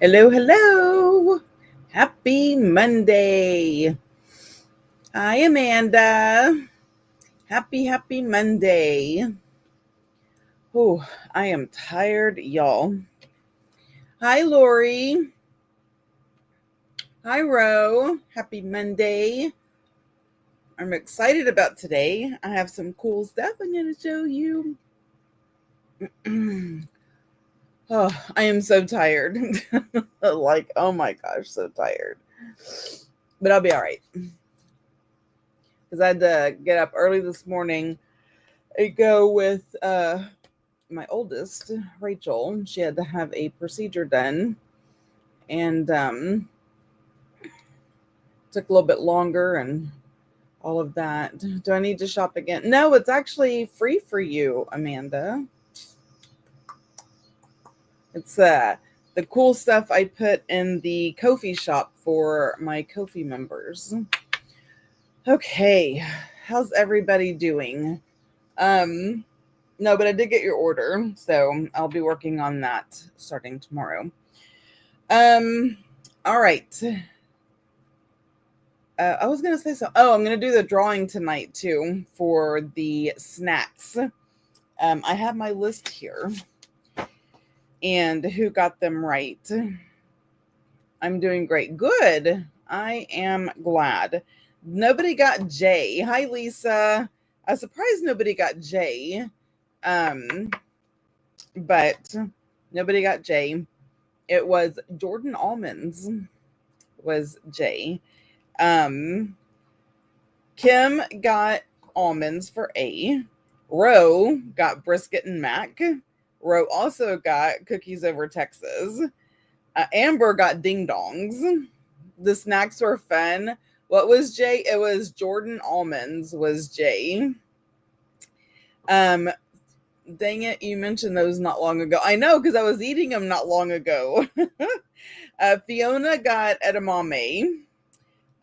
Hello, hello. Happy Monday. Hi, Amanda. Happy Monday. Oh, I am tired, y'all. Hi, Lori. Hi, Ro. Happy Monday. I'm excited about today. I have some cool stuff I'm going to show you. Oh, I am so tired. Like, oh my gosh, so tired. But I'll be all right. Because I had to get up early this morning and go with my oldest, Rachel. She had to have a procedure done, and took a little bit longer and all of that. Do I need to shop again? No, it's actually free for you, Amanda. It's the cool stuff I put in the Ko-fi shop for my Ko-fi members. Okay, how's everybody doing? No, but I did get your order, so I'll be working on that starting tomorrow. All right. I was gonna say something. Oh, I'm gonna do the drawing tonight too for the snacks. I have my list here, and who got them right. I'm doing great. Good. I am glad. Nobody got J. Hi, Lisa. I'm surprised nobody got J. But nobody got J. It was Jordan Almonds was J. Kim got almonds for A. Ro got brisket and mac. Ro also got cookies over Texas. Amber got ding dongs. The snacks were fun. What was J? It was Jordan Almonds was J. Dang it, you mentioned those not long ago. I know, because I was eating them not long ago. Fiona got edamame.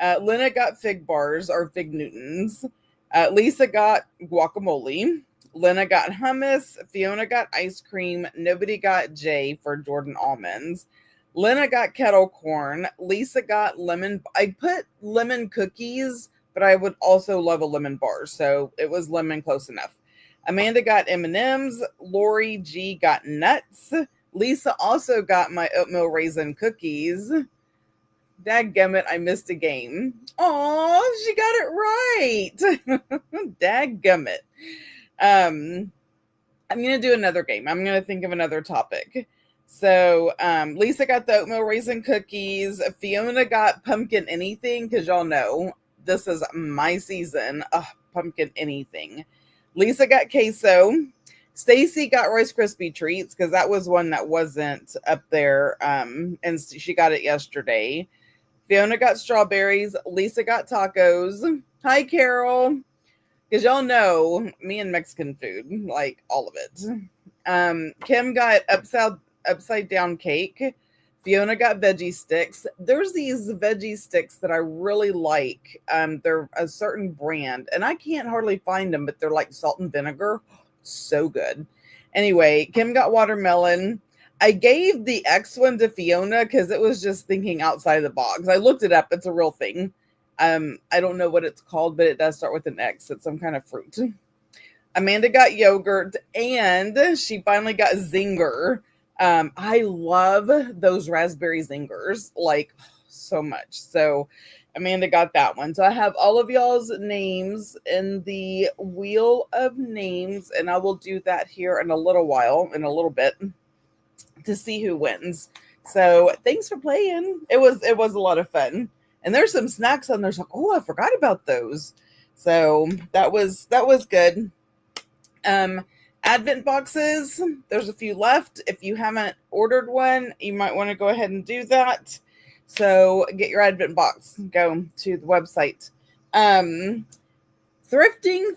Lena got fig bars or fig Newtons. Lisa got guacamole. Lena got hummus. Fiona got ice cream. Nobody got J for Jordan almonds. Lena got kettle corn. Lisa got lemon. I put lemon cookies, but I would also love a lemon bar, so it was lemon close enough. Amanda got M&Ms. Lori G got nuts. Lisa also got my oatmeal raisin cookies. Dadgummit, I missed a game. Oh, she got it right. Dadgummit. I'm going to do another game. I'm going to think of another topic. So Lisa got the oatmeal raisin cookies. Fiona got pumpkin anything, because y'all know this is my season. Pumpkin anything. Lisa got queso. Stacy got Rice Krispie treats, because that was one that wasn't up there, and she got it yesterday. Fiona got strawberries. Lisa got tacos. Hi, Carol. Because y'all know me and Mexican food, like all of it. Kim got upside down cake. Fiona got veggie sticks. There's these veggie sticks that I really like. They're a certain brand, and I can't hardly find them, but they're like salt and vinegar. So good. Anyway, Kim got watermelon. I gave the X one to Fiona because it was just thinking outside the box. I looked it up. It's a real thing. I don't know what it's called, but it does start with an X. It's some kind of fruit. Amanda got yogurt, and she finally got Zinger. I love those raspberry zingers, like, so much. So Amanda got that one. So I have all of y'all's names in the wheel of names, and I will do that here in a little while, in a little bit, to see who wins. So thanks for playing. It was a lot of fun. And there's some snacks on there. So, I forgot about those. So that was good. Advent boxes, there's a few left. If you haven't ordered one, you might want to go ahead and do that. So get your Advent box. Go to the website. Thrifting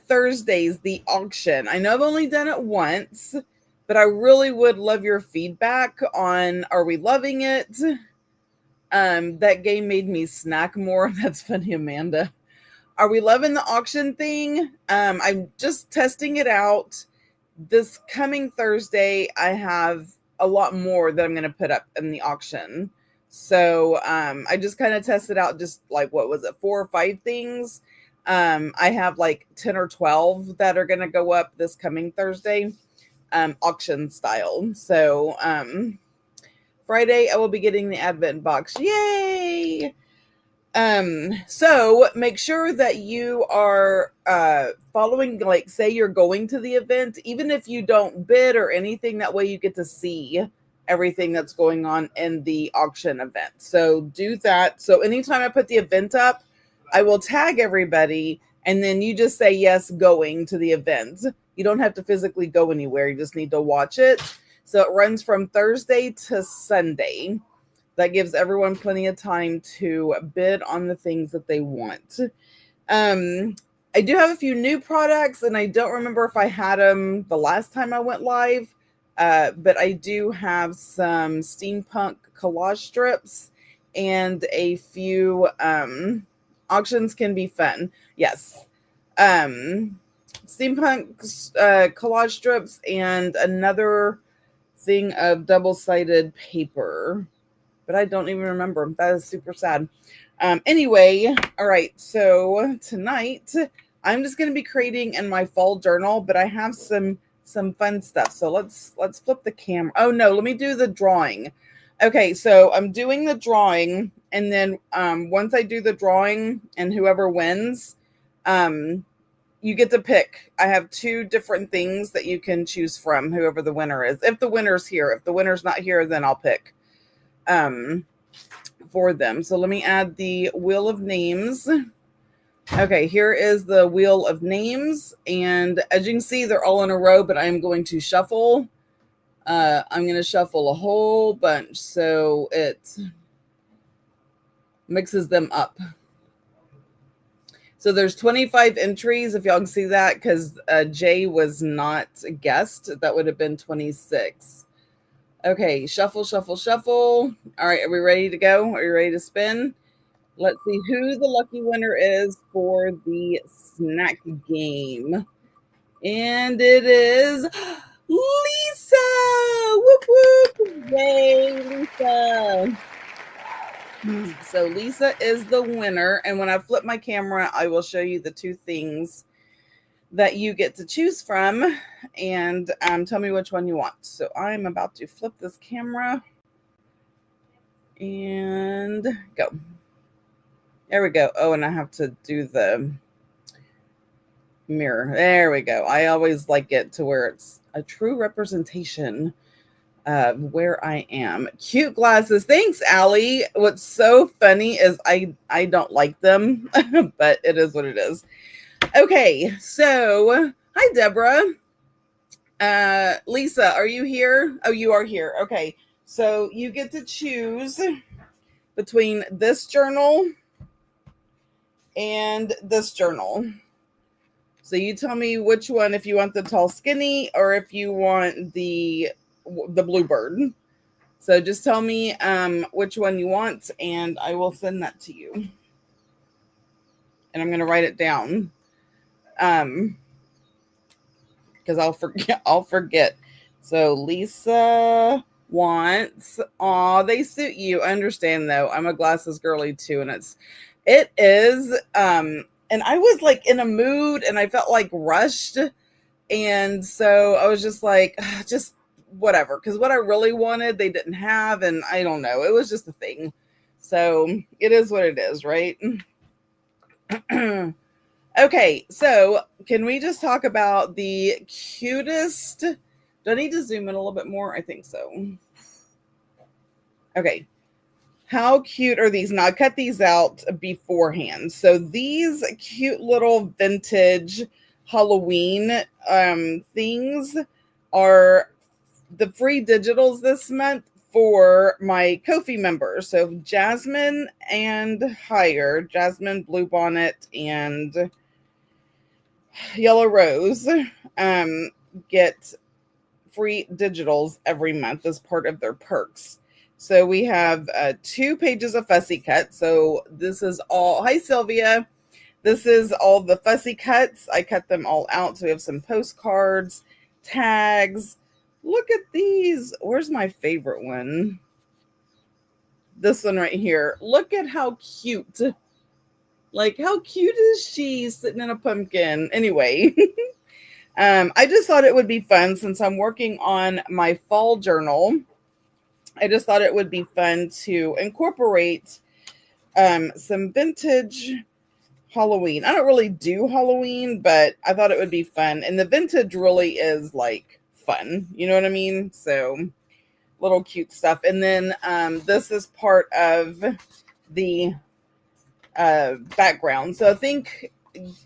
Thursdays, the auction. I know I've only done it once, but I really would love your feedback on, are we loving it? That game made me snack more. That's funny, Amanda. Are we loving the auction thing? I'm just testing it out. This coming Thursday, I have a lot more that I'm going to put up in the auction. So I just kind of tested out just like, what was it, 4 or 5 things. I have like 10 or 12 that are going to go up this coming Thursday, auction style. So Friday, I will be getting the Advent box. Yay! So make sure that you are following, like, say you're going to the event, even if you don't bid or anything, that way you get to see everything that's going on in the auction event. So do that. So anytime I put the event up, I will tag everybody, and then you just say yes, going to the event. You don't have to physically go anywhere. You just need to watch it. So it runs from Thursday to Sunday. That gives everyone plenty of time to bid on the things that they want. I do have a few new products, and I don't remember if I had them the last time I went live, but I do have some steampunk collage strips and a few auctions can be fun. Yes. Steampunk collage strips and another thing of double-sided paper, but I don't even remember. That is super sad. Anyway, all right. So tonight I'm just going to be creating in my fall journal, but I have some fun stuff. So let's flip the camera. Oh no, let me do the drawing. Okay, so I'm doing the drawing, and then once I do the drawing and whoever wins, you get to pick. I have 2 different things that you can choose from, whoever the winner is. If the winner's here, if the winner's not here, then I'll pick for them. So let me add the wheel of names. Okay, here is the wheel of names, and as you can see, they're all in a row, but I'm going to shuffle. I'm going to shuffle a whole bunch so it mixes them up. So there's 25 entries, if y'all can see that, because Jay was not a guest. That would have been 26. Okay, shuffle, shuffle, shuffle. All right, are we ready to go? Are you ready to spin? Let's see who the lucky winner is for the snack game. And it is Lisa! Whoop, whoop! Yay, Lisa! So Lisa is the winner. And when I flip my camera, I will show you the 2 things that you get to choose from, and tell me which one you want. So I'm about to flip this camera and go. There we go. Oh, and I have to do the mirror. There we go. I always like it to where it's a true representation of where I am. Cute glasses. Thanks, Allie. What's so funny is I don't like them, but it is what it is. Okay, so hi, Deborah. Lisa, are you here? Oh, you are here. Okay, so you get to choose between this journal and this journal. So you tell me which one, if you want the tall skinny or if you want the bluebird. So just tell me which one you want, and I will send that to you. And I'm going to write it down. Because I'll forget. So Lisa wants, they suit you. I understand though. I'm a glasses girly too, and it is and I was like in a mood and I felt like rushed, and so I was just like, just whatever, because what I really wanted they didn't have, and I don't know, it was just a thing. So it is what it is, right? Okay, so can we just talk about the cutest? Do I need to zoom in a little bit more? I think so. Okay. How cute are these? Now, I cut these out beforehand. So these cute little vintage Halloween things are the free digitals this month for my Ko-fi members. So Jasmine and higher, Jasmine, Bluebonnet, and Yellow Rose get free digitals every month as part of their perks. So we have 2 pages of fussy cut. So this is all, hi Sylvia, this is all the fussy cuts. I cut them all out. So we have some postcards, tags, Look at these. Where's my favorite one? This one right here. Look at how cute. Like, how cute is she sitting in a pumpkin? Anyway, I just thought it would be fun since I'm working on my fall journal. I just thought it would be fun to incorporate some vintage Halloween. I don't really do Halloween, but I thought it would be fun. And the vintage really is like fun. You know what I mean? So little cute stuff. And then this is part of the background. So I think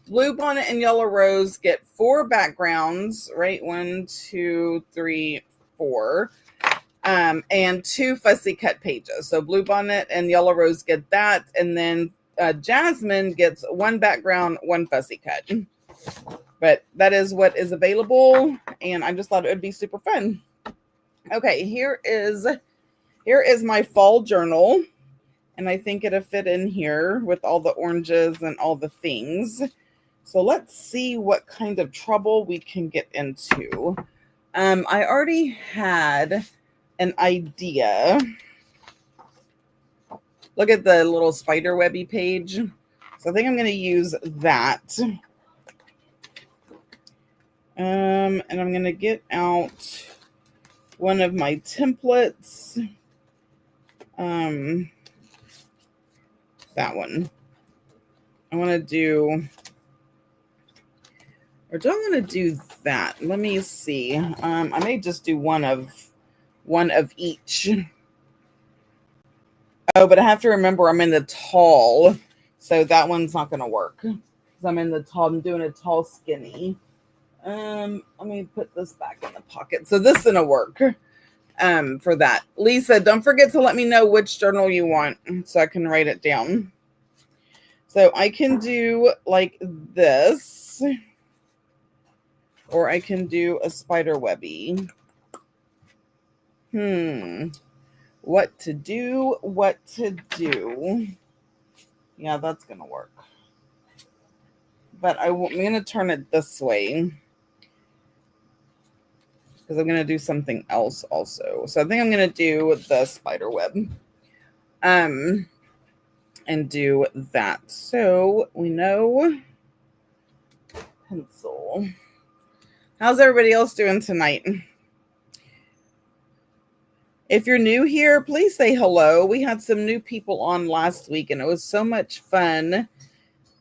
Blue Bonnet and Yellow Rose get 4 backgrounds, right? 1, 2, 3, 4. And 2 fussy cut pages. So Blue Bonnet and Yellow Rose get that. And then Jasmine gets 1 background, 1 fussy cut. But that is what is available. And I just thought it would be super fun. Okay, here is my fall journal. And I think it'll fit in here with all the oranges and all the things. So let's see what kind of trouble we can get into. I already had an idea. Look at the little spider webby page. So I think I'm going to use that. And I'm going to get out one of my templates. That one. I want to do, or do I want to do that? Let me see. I may just do one of each. Oh, but I have to remember I'm in the tall, so that one's not going to work. Because I'm in the tall. I'm doing a tall skinny. Let me put this back in the pocket. So this is going to work for that. Lisa, don't forget to let me know which journal you want so I can write it down. So I can do like this, or I can do a spider webby. What to do? Yeah, that's going to work. But I'm going to turn it this way because I'm going to do something else also. So I think I'm going to do the spider web and do that. So we know pencil. How's everybody else doing tonight? If you're new here, please say hello. We had some new people on last week, and it was so much fun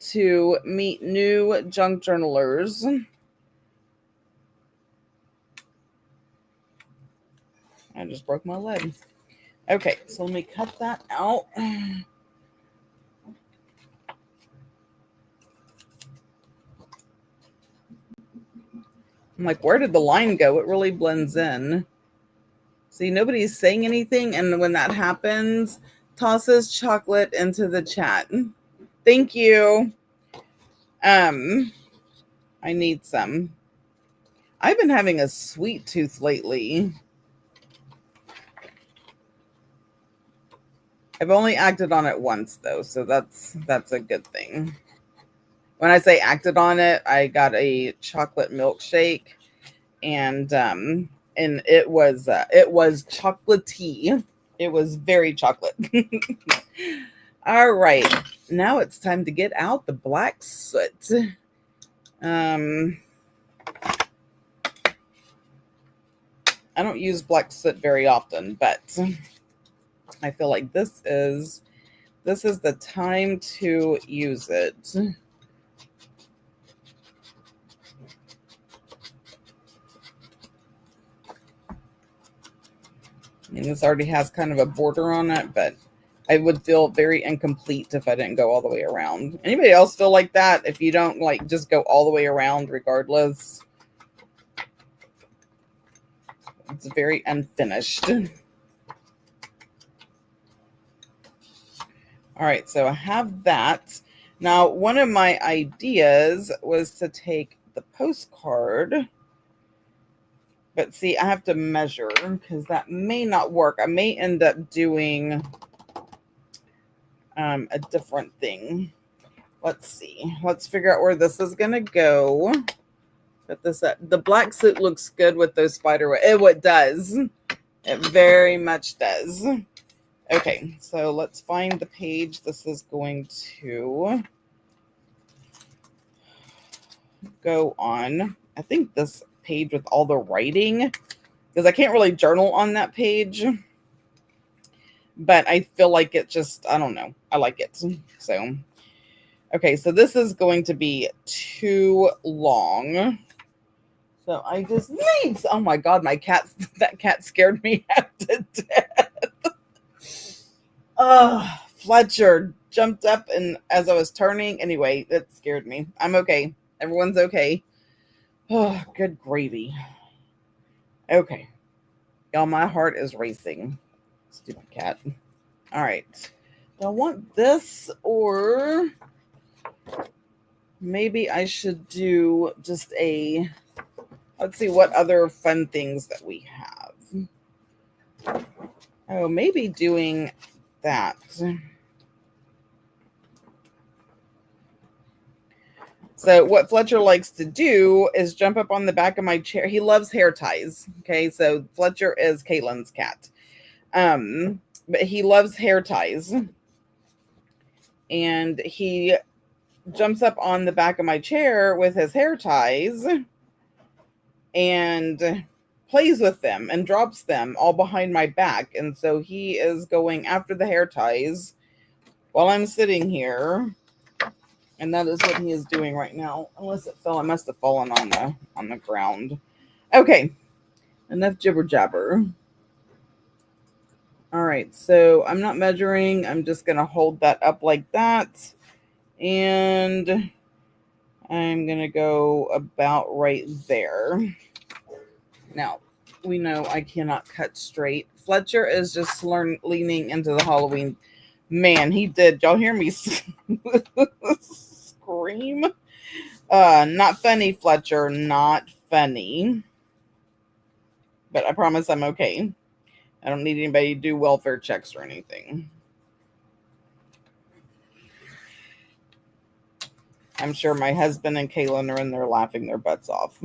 to meet new junk journalers. I just broke my leg. Okay, so let me cut that out. I'm like, where did the line go? It really blends in. See, nobody's saying anything, and when that happens, tosses chocolate into the chat. Thank you. I need some. I've been having a sweet tooth lately. I've only acted on it once though, so that's a good thing. When I say acted on it, I got a chocolate milkshake, and it was chocolatey. It was very chocolate. All right, now it's time to get out the black soot. I don't use black soot very often, but I feel like this is the time to use it. I mean, this already has kind of a border on it, but I would feel very incomplete if I didn't go all the way around. Anybody else feel like that? If you don't like just go all the way around regardless? It's very unfinished. All right, so I have that. Now, one of my ideas was to take the postcard. But see, I have to measure because that may not work. I may end up doing a different thing. Let's see. Let's figure out where this is going to go. Put this up. The black suit looks good with those spider web. It does. It very much does. Okay, so let's find the page this is going to go on. I think this page with all the writing, because I can't really journal on that page, but I feel like it just, I don't know. I like it. So, okay, so this is going to be too long. So I just need, oh my God, that cat scared me half to death. Oh, Fletcher jumped up and as I was turning, anyway, it scared me. I'm okay. Everyone's okay. Oh, good gravy. Okay. Y'all, my heart is racing. Stupid cat. All right. Do I want this, or maybe I should do just a, let's see what other fun things that we have. Oh, maybe doing that. So what Fletcher likes to do is jump up on the back of my chair. He loves hair ties. Okay, so Fletcher is Caitlin's cat. But he loves hair ties. And he jumps up on the back of my chair with his hair ties and plays with them and drops them all behind my back. And so he is going after the hair ties while I'm sitting here. And that is what he is doing right now. Unless it fell, it must have fallen on the ground. Okay, enough jibber jabber. All right, so I'm not measuring. I'm just gonna hold that up like that, and I'm gonna go about right there. Now we know I cannot cut straight. Fletcher is just leaning into the Halloween. Man, he did. Y'all hear me scream? Not funny, Fletcher. Not funny. But I promise I'm okay. I don't need anybody to do welfare checks or anything. I'm sure my husband and Kaylin are in there laughing their butts off.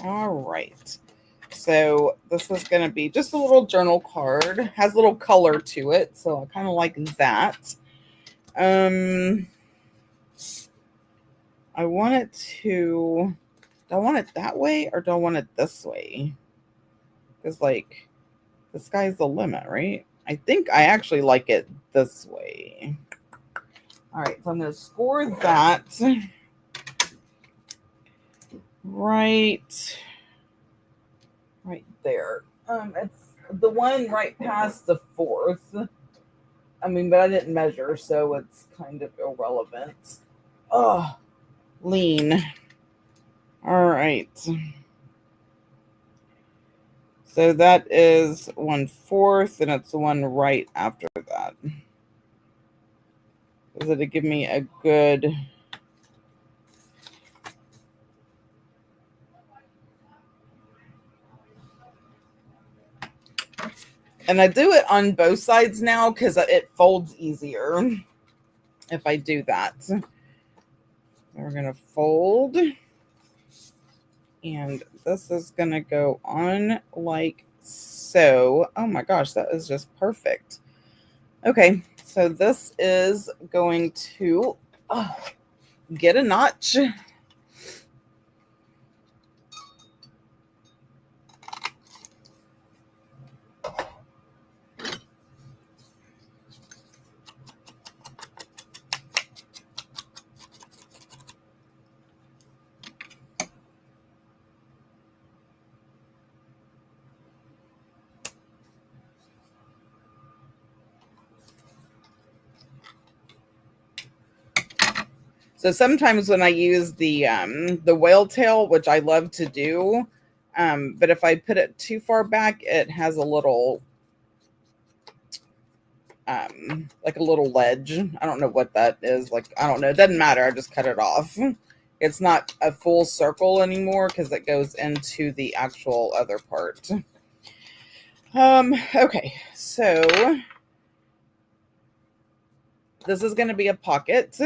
All right. So this is going to be just a little journal card. Has a little color to it, so I kind of like that. I want it to... Do I want it that way or do I want it this way? Because, like, the sky's the limit, right? I think I actually like it this way. All right, so I'm going to score that right there. It's the one right past the 4th. I mean, but I didn't measure, so it's kind of irrelevant. Oh, lean. All right. So that is 1/4, and it's the one right after that. Is it to give me a good... And I do it on both sides now because it folds easier if I do that. So we're going to fold. And this is going to go on like so. Oh my gosh, that is just perfect. Okay, so this is going to get a notch. So sometimes when I use the whale tail, which I love to do, but if I put it too far back, it has a little, like a little ledge. I don't know what that is. Like, I don't know. It doesn't matter. I just cut it off. It's not a full circle anymore because it goes into the actual other part. Okay, so This is going to be a pocket.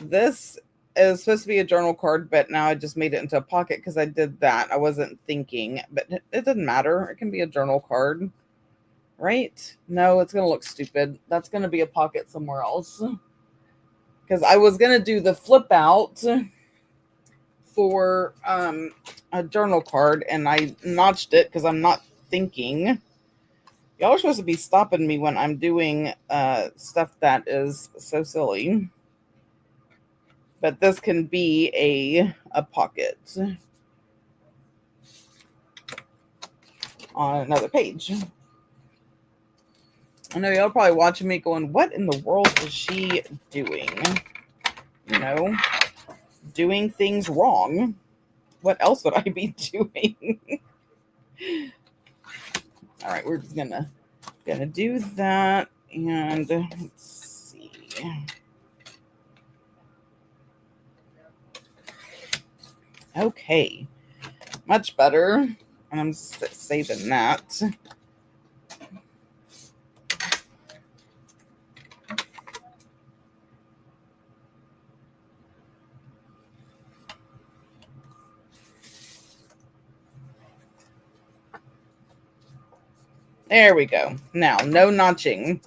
This is supposed to be a journal card, but now I just made it into a pocket because I did that. I wasn't thinking, but it doesn't matter. It can be a journal card, right? No, it's going to look stupid. That's going to be a pocket somewhere else because I was going to do the flip out for a journal card and I notched it because I'm not thinking. Y'all are supposed to be stopping me when I'm doing stuff that is so silly. But this can be a pocket on another page. I know y'all probably watching me going, what in the world is she doing? You know, doing things wrong. What else would I be doing? All right, we're just gonna do that, and let's see. Okay, much better. And I'm saving that. There we go. Now, no notching.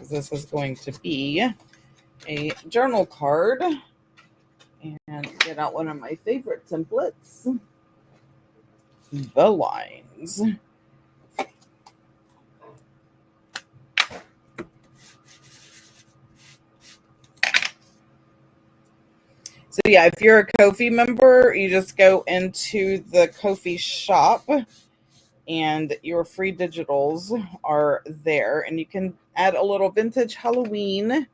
This is going to be a journal card. And get out one of my favorite templates, the lines. So yeah, if you're a Ko-fi member, you just go into the Ko-fi shop and your free digitals are there. And you can add a little vintage Halloween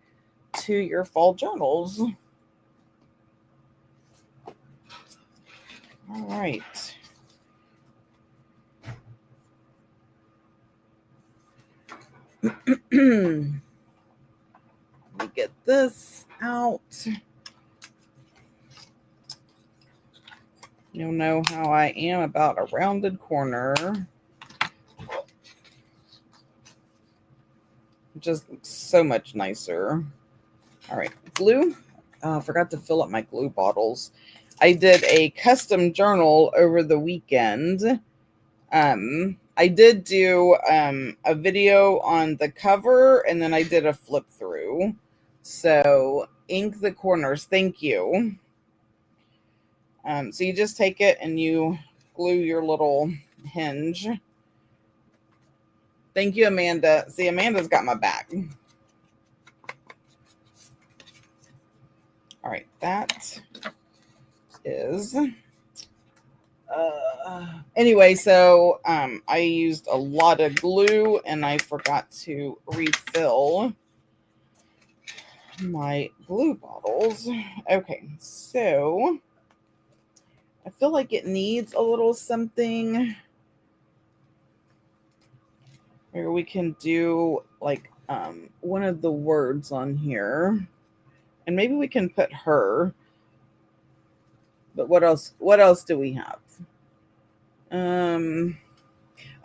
to your fall journals. All right. Let me get this out. You'll know how I am about a rounded corner. It just looks so much nicer. All right, glue. I forgot to fill up my glue bottles. I did a custom journal over the weekend. I did do a video on the cover, and then I did a flip through. So ink the corners. Thank you. So you just take it and you glue your little hinge. Thank you, Amanda. See, Amanda's got my back. All right, that is... anyway, so I used a lot of glue and I forgot to refill my glue bottles. Okay, so I feel like it needs a little something where we can do like one of the words on here, and maybe we can put her. But what else? What else do we have?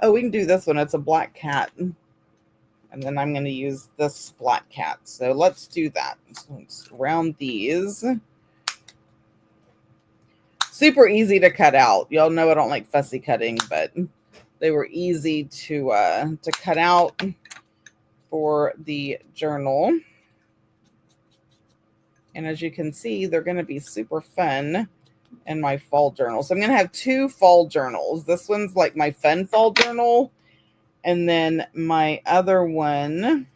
Oh, we can do this one. It's a black cat. And then I'm going to use this black cat. So let's do that. So let's round these. Super easy to cut out. Y'all know I don't like fussy cutting, but they were easy to cut out for the journal. And as you can see, they're going to be super fun in my fall journal. So I'm going to have two fall journals. This one's like my fun fall journal. And then my other one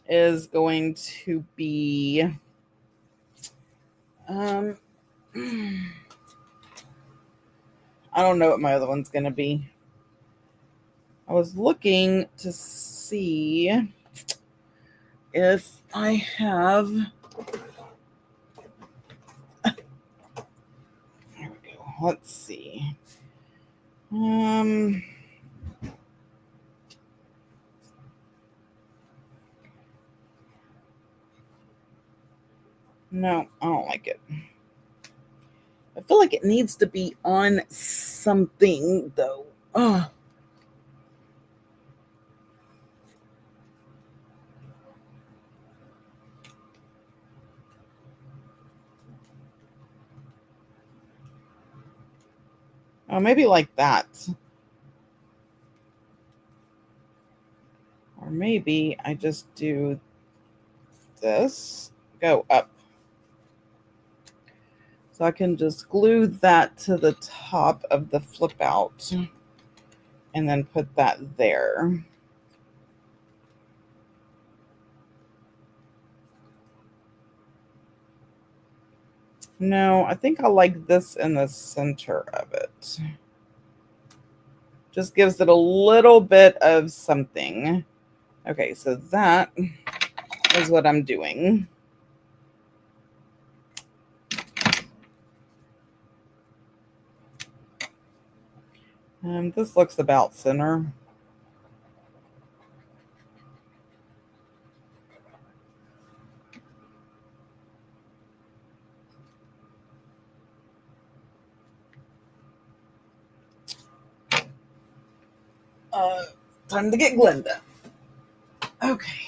is going to be I don't know what my other one's going to be. I was looking to see if I have... There we go. Let's see. No, I don't like it. I feel like it needs to be on something though. Oh. Oh, maybe like that. Or maybe I just do this, go up. So I can just glue that to the top of the flip out and then put that there. No, I think I like this in the center of it. Just gives it a little bit of something. Okay, so that is what I'm doing. This looks about center. Time to get Glenda. Okay.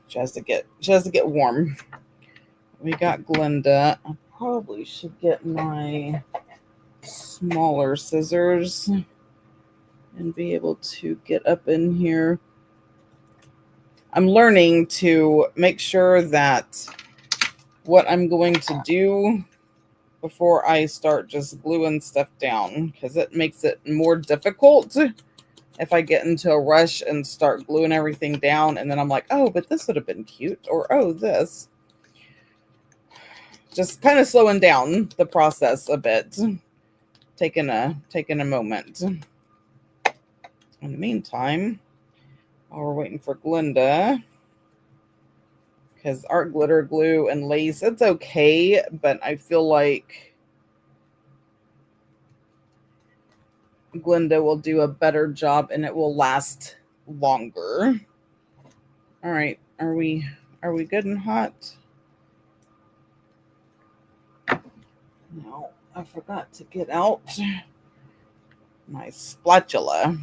She has to get warm. We got Glenda. I probably should get my smaller scissors and be able to get up in here. I'm learning to make sure that what I'm going to do before I start just gluing stuff down, because it makes it more difficult if I get into a rush and start gluing everything down and then I'm like, oh, but this would have been cute, or oh, this. Just kind of slowing down the process a bit, taking a moment. In the meantime, while we're waiting for Glenda, because art glitter glue and lace, it's okay, but I feel like Glenda will do a better job and it will last longer. All right, are we good and hot? No, I forgot to get out my spatula.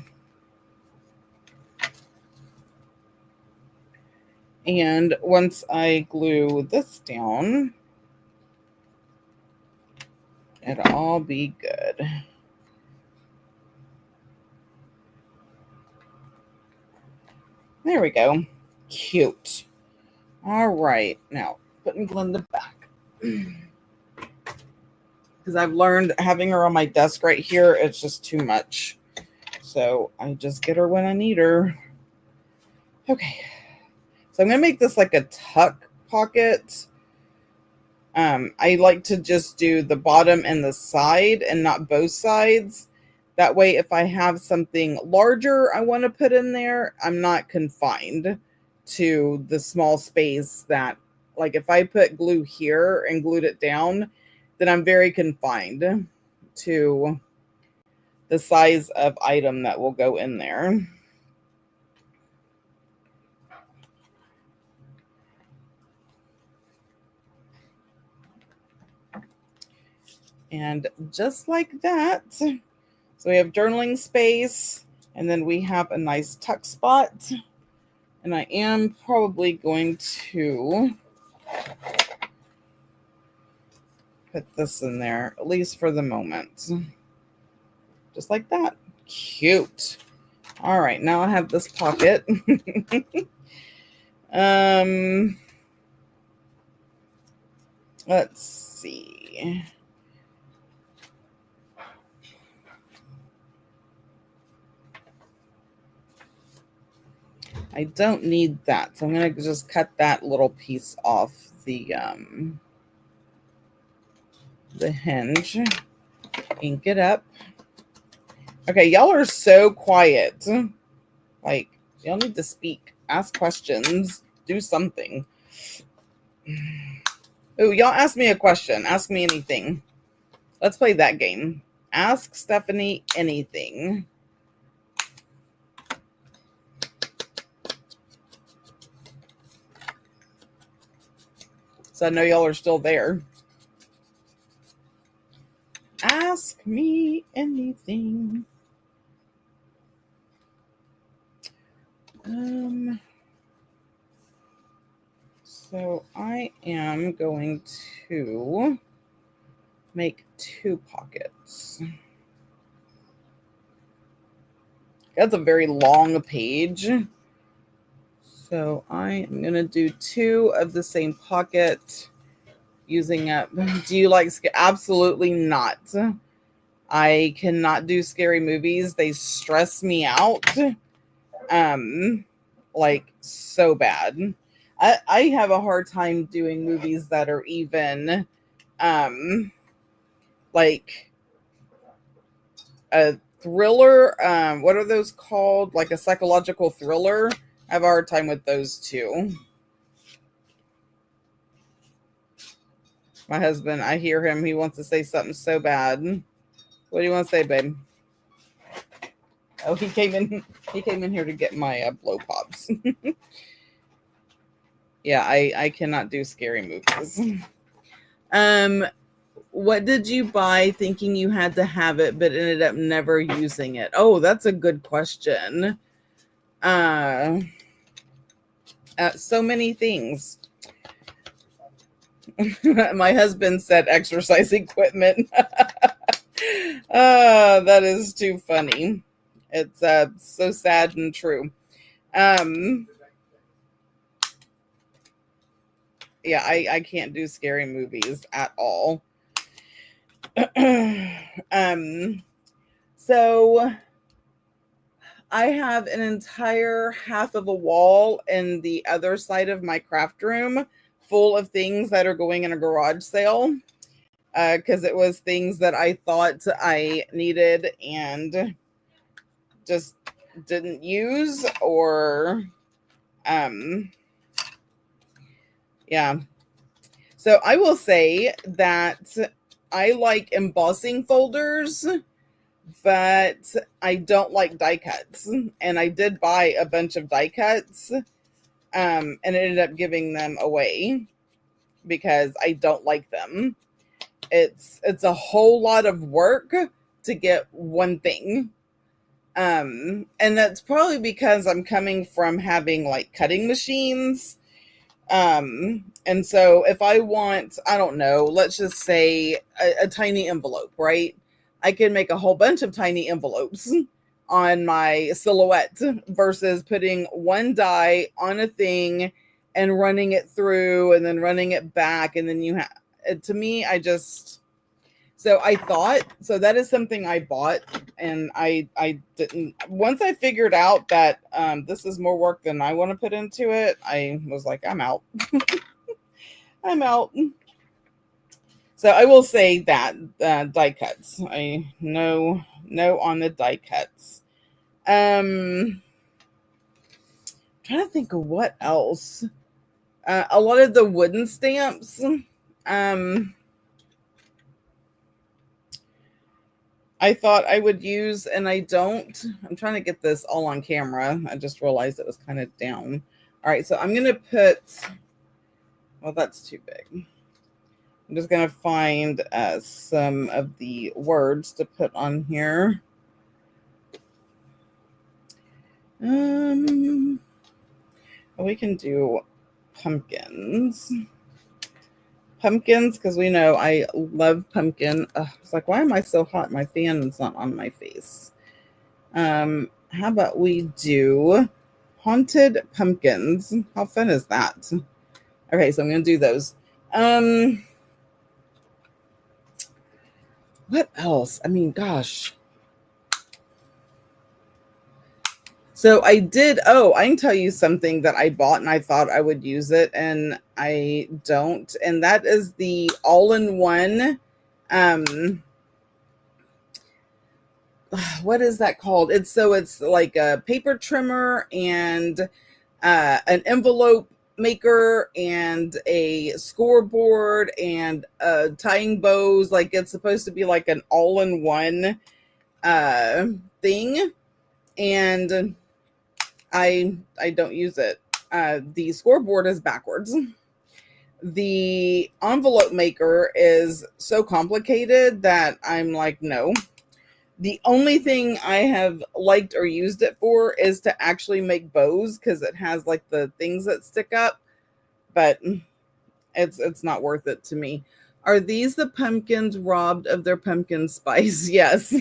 And once I glue this down, it'll all be good. There we go. Cute. All right. Now, putting Glenda back. Because I've learned having her on my desk right here, it's just too much. So I just get her when I need her. Okay. So I'm going to make this like a tuck pocket. I like to just do the bottom and the side and not both sides. That way, if I have something larger I want to put in there, I'm not confined to the small space that, like if I put glue here and glued it down, then I'm very confined to the size of item that will go in there. And just like that, so we have journaling space, and then we have a nice tuck spot. And I am probably going to put this in there, at least for the moment. Just like that. Cute. All right, now I have this pocket. Let's see. I don't need that, so I'm going to just cut that little piece off the hinge. Ink it up. Okay, y'all are so quiet. Like, y'all need to speak, ask questions, do something. Ooh, y'all ask me a question. Ask me anything. Let's play that game. Ask Stephanie anything. So I know y'all are still there. Ask me anything. So I am going to make 2 pockets. That's a very long page. So I am going to do 2 of the same pocket using up. Do you like absolutely not. I cannot do scary movies. They stress me out. Like so bad. I have a hard time doing movies that are even like a thriller. What are those called? Like a psychological thriller. I have a hard time with those too. My husband, I hear him. He wants to say something so bad. What do you want to say, babe? Oh, he came in here to get my blow pops. Yeah, I cannot do scary movies. What did you buy thinking you had to have it but ended up never using it? Oh, that's a good question. So many things. My husband said exercise equipment. That is too funny. It's so sad and true. Yeah, I can't do scary movies at all. So I have an entire half of a wall in the other side of my craft room full of things that are going in a garage sale. Because it was things that I thought I needed and just didn't use, or yeah. So I will say that I like embossing folders, but I don't like die cuts. And I did buy a bunch of die cuts and ended up giving them away because I don't like them. It's a whole lot of work to get one thing. And that's probably because I'm coming from having like cutting machines. And so if I want, I don't know, let's just say a tiny envelope, right? I can make a whole bunch of tiny envelopes on my silhouette versus putting one die on a thing and running it through and then running it back. And then you have, to me, so I thought, so that is something I bought, and I didn't, once I figured out that this is more work than I want to put into it, I was like, I'm out. I'm out. So I will say that die cuts, I no on the die cuts. Trying to think of what else. A lot of the wooden stamps. I thought I would use, and I don't. I'm trying to get this all on camera. I just realized it was kind of down. All right, so I'm going to put, well, that's too big. I'm just going to find some of the words to put on here. We can do pumpkins. Pumpkins, because we know I love pumpkin. It's like, why am I so hot? My fan is not on my face. How about we do haunted pumpkins? How fun is that? Okay, so I'm going to do those. What else? I mean, gosh. So I did, I can tell you something that I bought and I thought I would use it and I don't. And that is the all-in-one, what is that called? It's like a paper trimmer and an envelope maker and a scoreboard and tying bows. Like it's supposed to be like an all-in-one thing. And I don't use it. The scoreboard is backwards. The envelope maker is so complicated that I'm like, no. The only thing I have liked or used it for is to actually make bows because it has like the things that stick up, but it's not worth it to me. Are these the pumpkins robbed of their pumpkin spice? Yes.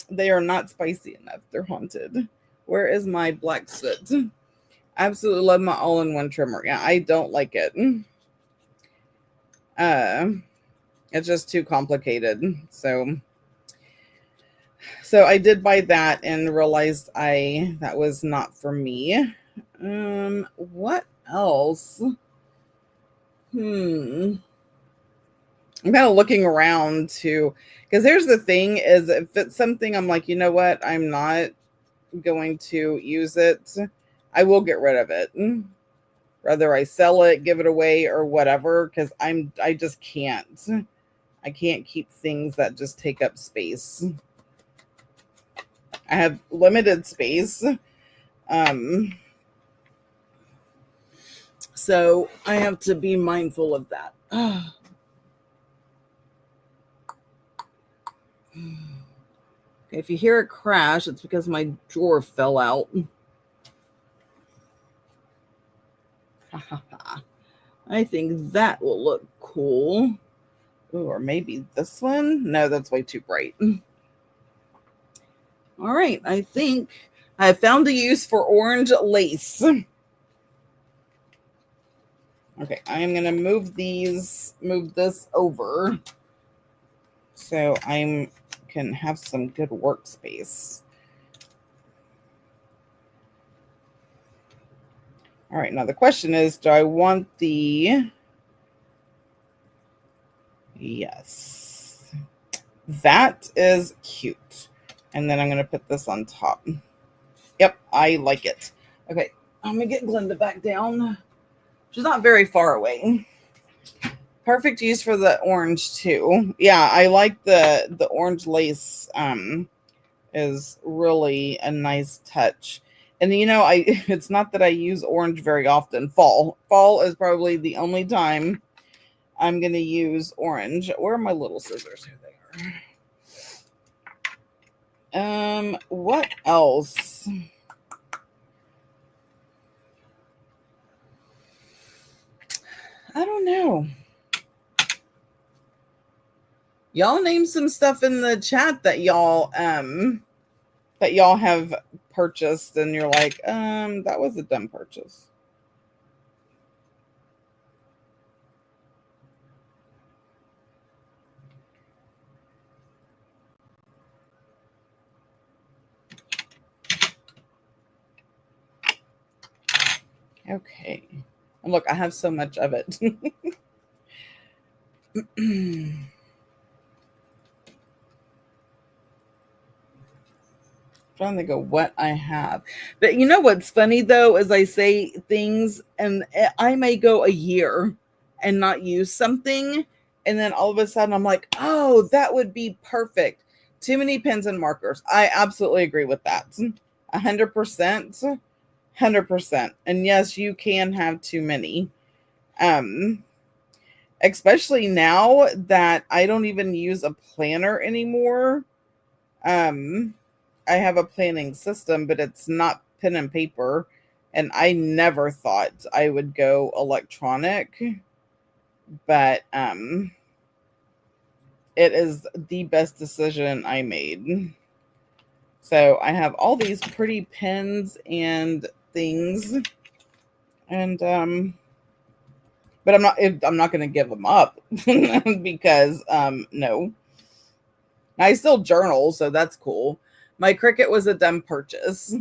They are not spicy enough. They're haunted. Where is my black soot? Absolutely love my all-in-one trimmer. Yeah, I don't like it. It's just too complicated. So I did buy that and realized that was not for me. What else? I'm kind of looking around too, because here's the thing: is if it's something I'm like, you know what, I'm not going to use it, I will get rid of it. Whether I sell it, give it away, or whatever, because I just can't. I can't keep things that just take up space. I have limited space. So I have to be mindful of that. If you hear it crash, it's because my drawer fell out. I think that will look cool. Ooh, or maybe this one? No, that's way too bright. All right, I think I found a use for orange lace. Okay, I am going to move this over so I can have some good workspace. All right, now the question is, do I want the... Yes. That is cute. And then I'm going to put this on top. Yep, I like it. Okay, I'm going to get Glenda back down. She's not very far away. Perfect use for the orange too. Yeah, I like the orange lace. Is really a nice touch. And you know, it's not that I use orange very often. Fall is probably the only time I'm going to use orange. Where are my little scissors? Here they are. What else? I don't know. Y'all name some stuff in the chat that y'all have purchased and you're like, that was a dumb purchase. Okay. And look, I have so much of it. Trying to think of what I have. But you know what's funny though, is I say things and I may go a year and not use something. And then all of a sudden I'm like, oh, that would be perfect. Too many pens and markers. I absolutely agree with that. 100%. 100%. And yes, you can have too many. Especially now that I don't even use a planner anymore. I have a planning system, but it's not pen and paper. And I never thought I would go electronic. But it is the best decision I made. So I have all these pretty pens and things. And but I'm not going to give them up because no. I still journal, so that's cool. My Cricut was a dumb purchase.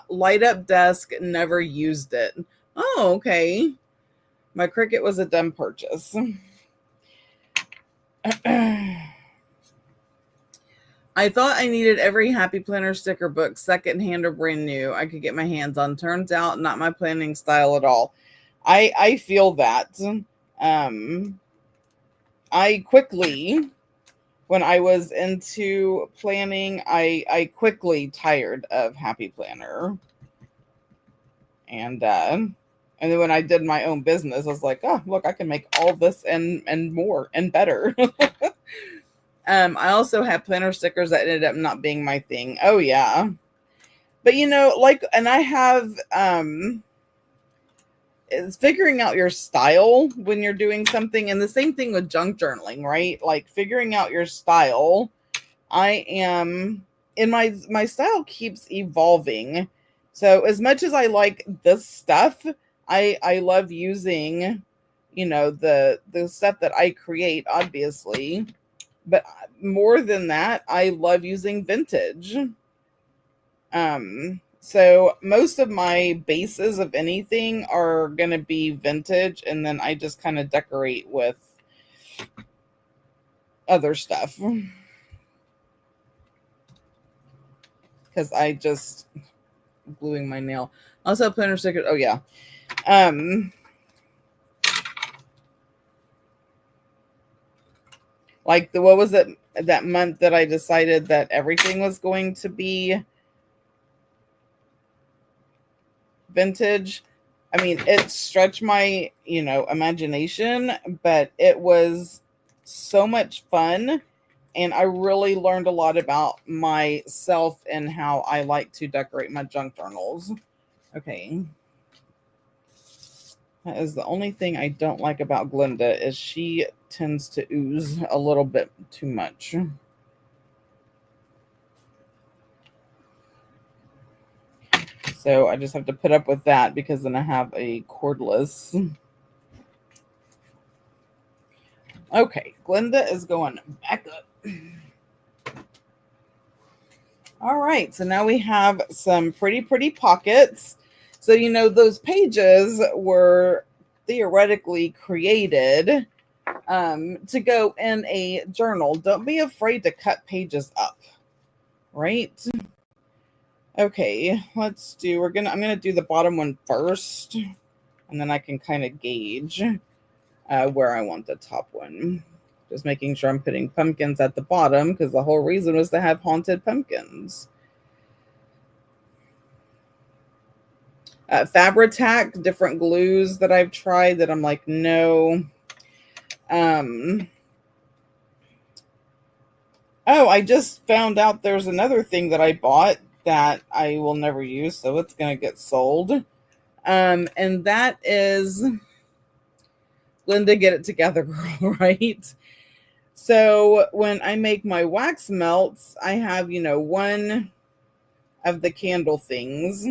Light up desk, never used it. Oh, okay. My Cricut was a dumb purchase. I thought I needed every Happy Planner sticker book, secondhand or brand new, I could get my hands on. Turns out, not my planning style at all. I feel that. I quickly, when I was into planning, I quickly tired of Happy Planner. And And then when I did my own business, I was like, oh, look, I can make all this and more and better. I also had planner stickers that ended up not being my thing. Oh yeah. But like, and I have it's figuring out your style when you're doing something, and the same thing with junk journaling, right? Like figuring out your style. I am in my style keeps evolving. So as much as I like this stuff, I love using, the stuff that I create, obviously. But more than that, I love using vintage. So most of my bases of anything are going to be vintage, and then I just kind of decorate with other stuff. Because I just gluing my nail. Also planner stickers. Oh yeah. Like what was it that month that I decided that everything was going to be vintage? I mean, it stretched my, imagination, but it was so much fun. And I really learned a lot about myself and how I like to decorate my junk journals. Okay. That is the only thing I don't like about Glinda, is she tends to ooze a little bit too much. So I just have to put up with that, because then I have a cordless. Okay, Glinda is going back up. All right, so now we have some pretty pockets. So, those pages were theoretically created to go in a journal. Don't be afraid to cut pages up, right? Okay, I'm gonna do the bottom one first, and then I can kind of gauge where I want the top one. Just making sure I'm putting pumpkins at the bottom, because the whole reason was to have haunted pumpkins. Fabri-Tac, different glues that I've tried that I'm like, no. Oh, I just found out there's another thing that I bought that I will never use, so it's going to get sold. And that is Linda, get it together, girl, right? So when I make my wax melts, I have, one of the candle things.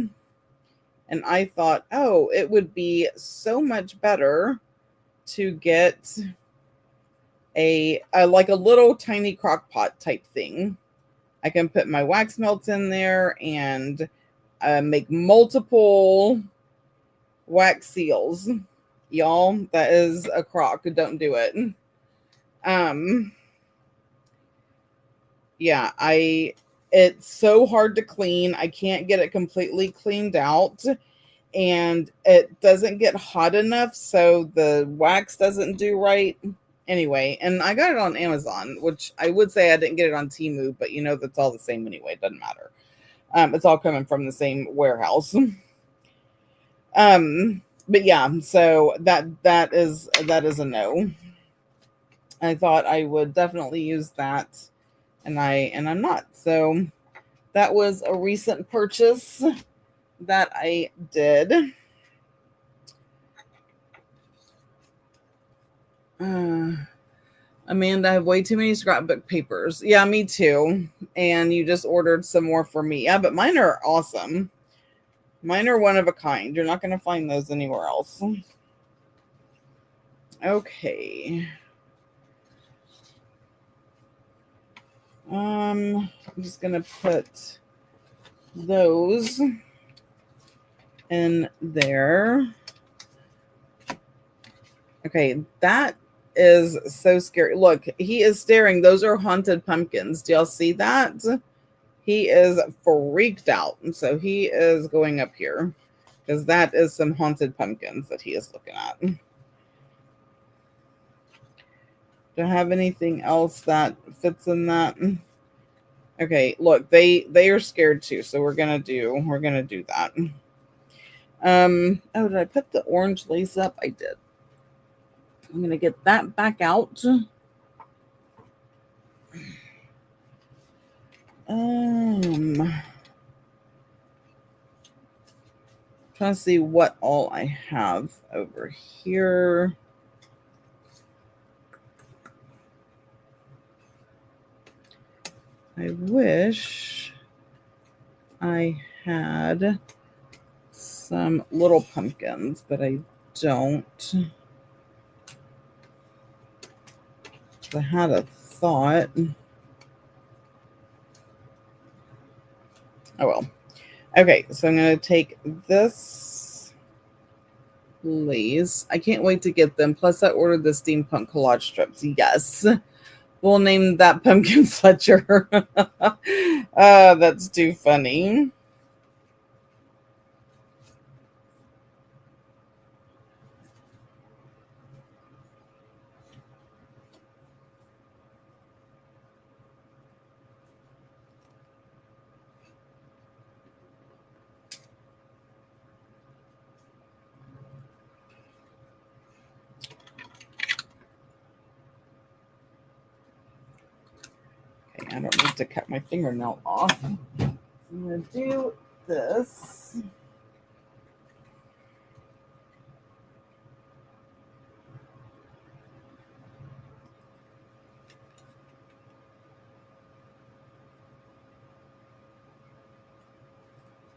And I thought, oh, it would be so much better to get a like a little tiny crock pot type thing. I can put my wax melts in there and make multiple wax seals. Y'all, that is a crock. Don't do it. Yeah, it's so hard to clean. I can't get it completely cleaned out, and it doesn't get hot enough, so the wax doesn't do right. Anyway, and I got it on Amazon, which I would say I didn't get it on Temu, but that's all the same anyway. It doesn't matter. It's all coming from the same warehouse. But yeah, so that is a no. I thought I would definitely use that, and I'm not. So that was a recent purchase that I did. Amanda, I have way too many scrapbook papers. Yeah, me too. And you just ordered some more for me. Yeah, but mine are awesome. Mine are one of a kind. You're not going to find those anywhere else. Okay. I'm just going to put those in there. Okay, that is so scary. Look, he is staring. Those are haunted pumpkins. Do y'all see that? He is freaked out. And so he is going up here, because that is some haunted pumpkins that he is looking at. Do I have anything else that fits in that? Okay, look, they are scared too, so we're gonna do that. Oh, did I put the orange lace up? I did. I'm going to get that back out. Trying to see what all I have over here. I wish I had some little pumpkins, but I don't. I had a thought. Oh well. Okay, so I'm going to take this lace. I can't wait to get them. Plus, I ordered the steampunk collage strips. Yes. We'll name that Pumpkin Fletcher. That's too funny. I don't need to cut my fingernail off. I'm going to do this.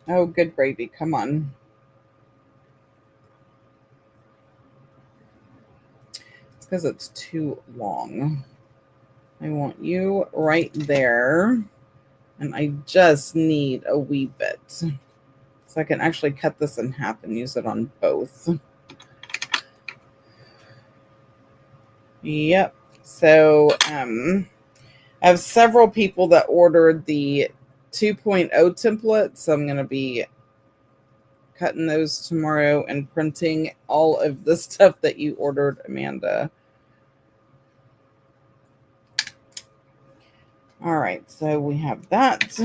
Oh, good gravy. Come on. It's because it's too long. I want you right there. And I just need a wee bit. So I can actually cut this in half and use it on both. Yep. So I have several people that ordered the 2.0 template. So I'm going to be cutting those tomorrow and printing all of the stuff that you ordered, Amanda. All right, so we have that.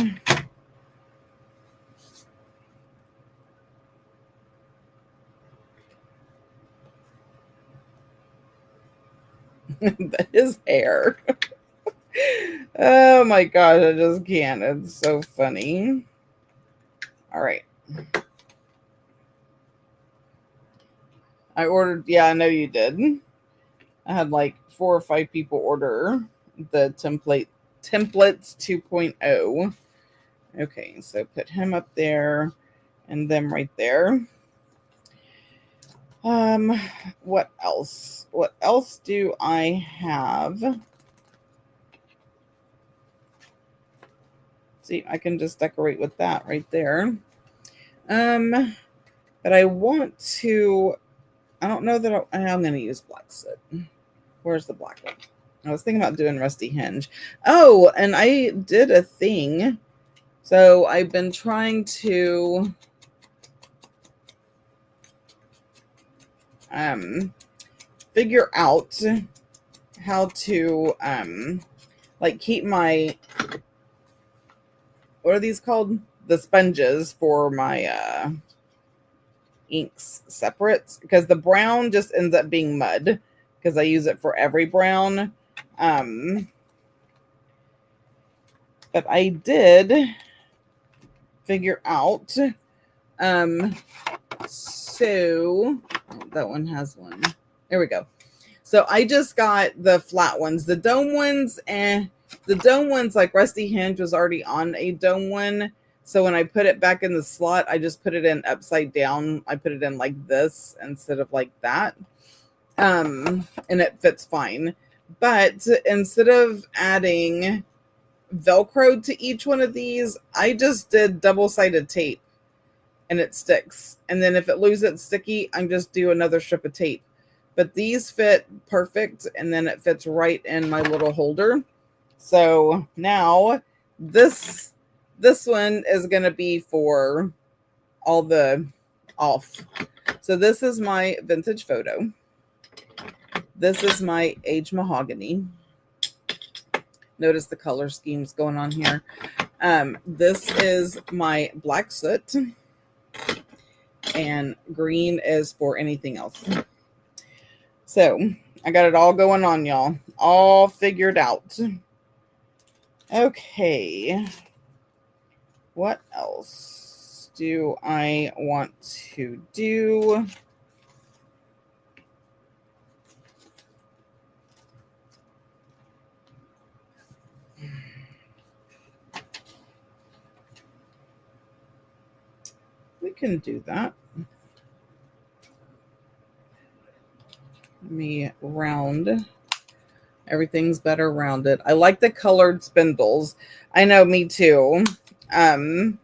His hair. Oh my gosh, I just can't. It's so funny. All right. I ordered, yeah, I know you did. I had like 4 or 5 people order the templates 2.0. Okay, so put him up there and them right there. What else? What else do I have? See, I can just decorate with that right there. But I want to, I don't know that I'm going to use black soot. Where's the black one? I was thinking about doing rusty hinge. Oh, and I did a thing. So I've been trying to figure out how to like keep my, what are these called? The sponges for my inks separate, because the brown just ends up being mud because I use it for every brown. But I did figure out so that one has one. There we go. So I just got the flat ones. The dome ones, the dome ones, like Rusty Hinge was already on a dome one. So when I put it back in the slot, I just put it in upside down. I put it in like this instead of like that. And it fits fine. But instead of adding Velcro to each one of these, I just did double-sided tape and it sticks. And then if it loses sticky, I'm just do another strip of tape. But these fit perfect, and then it fits right in my little holder. So now this one is going to be for all the off. So this is my vintage photo. This is my age mahogany. Notice the color schemes going on here. This is my black soot. and green is for anything else. So I got it all going on, y'all. All figured out. Okay. What else do I want to do? We can do that. Let me round. Everything's better rounded. I like the colored spindles. I know, me too. I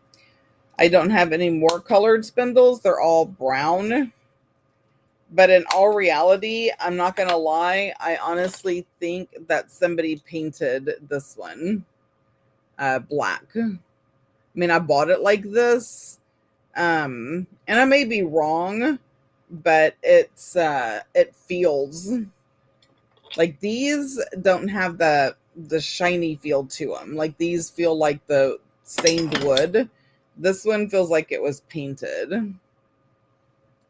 don't have any more colored spindles. They're all brown. But in all reality, I'm not going to lie. I honestly think that somebody painted this one black. I mean, I bought it like this. And I may be wrong, but it feels like these don't have the shiny feel to them. Like these feel like the stained wood. This one feels like it was painted.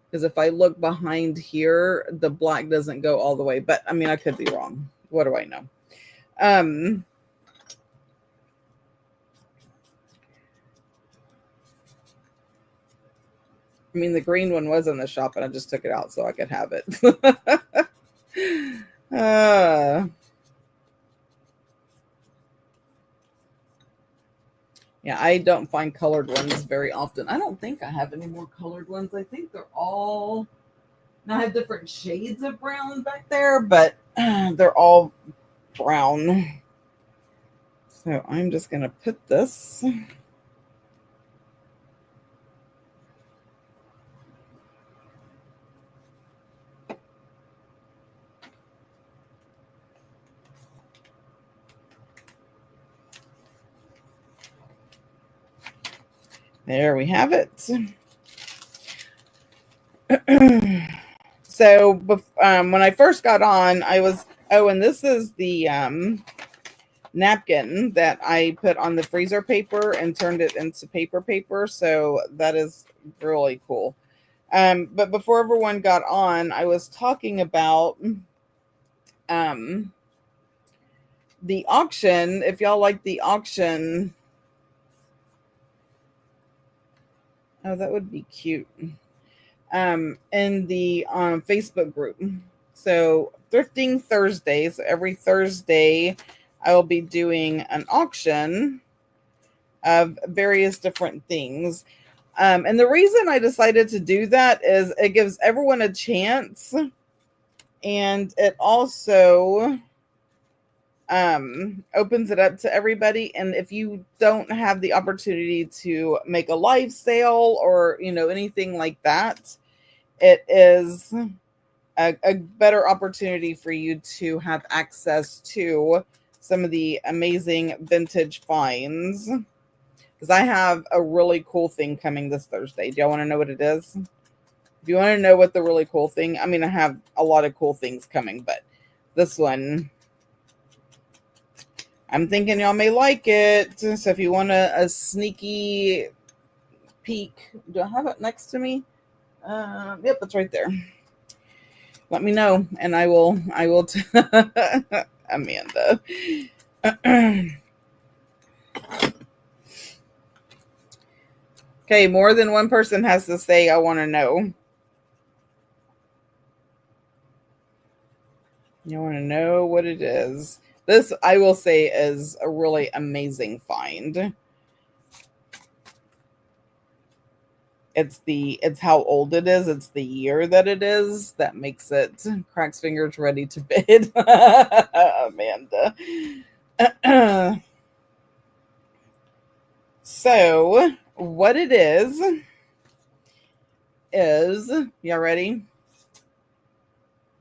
Because if I look behind here, the black doesn't go all the way. But I mean, I could be wrong. What do I know? I mean, the green one was in the shop and I just took it out so I could have it. Yeah, I don't find colored ones very often. I don't think I have any more colored ones. I think they're all... Now I have different shades of brown back there, but they're all brown. So I'm just going to put this... There we have it. So when I first got on, I was... Oh, and this is the napkin that I put on the freezer paper and turned it into paper. So that is really cool. But before everyone got on, I was talking about the auction. If y'all like the auction... Oh, that would be cute. In the Facebook group. So Thrifting Thursday. So every Thursday, I will be doing an auction of various different things. And the reason I decided to do that is it gives everyone a chance. And it also opens it up to everybody. And if you don't have the opportunity to make a live sale or, anything like that, it is a better opportunity for you to have access to some of the amazing vintage finds. Because I have a really cool thing coming this Thursday. Do y'all want to know what it is? If you want to know what the really cool thing... I mean, I have a lot of cool things coming, but this one... I'm thinking y'all may like it. So if you want a sneaky peek... Do I have it next to me? Yep, it's right there. Let me know, and I will Amanda. Okay, more than one person has to say, I want to know. You want to know what it is? This, I will say, is a really amazing find. It's how old it is. It's the year that it is that makes it cracks fingers ready to bid. Amanda. So what it is y'all ready?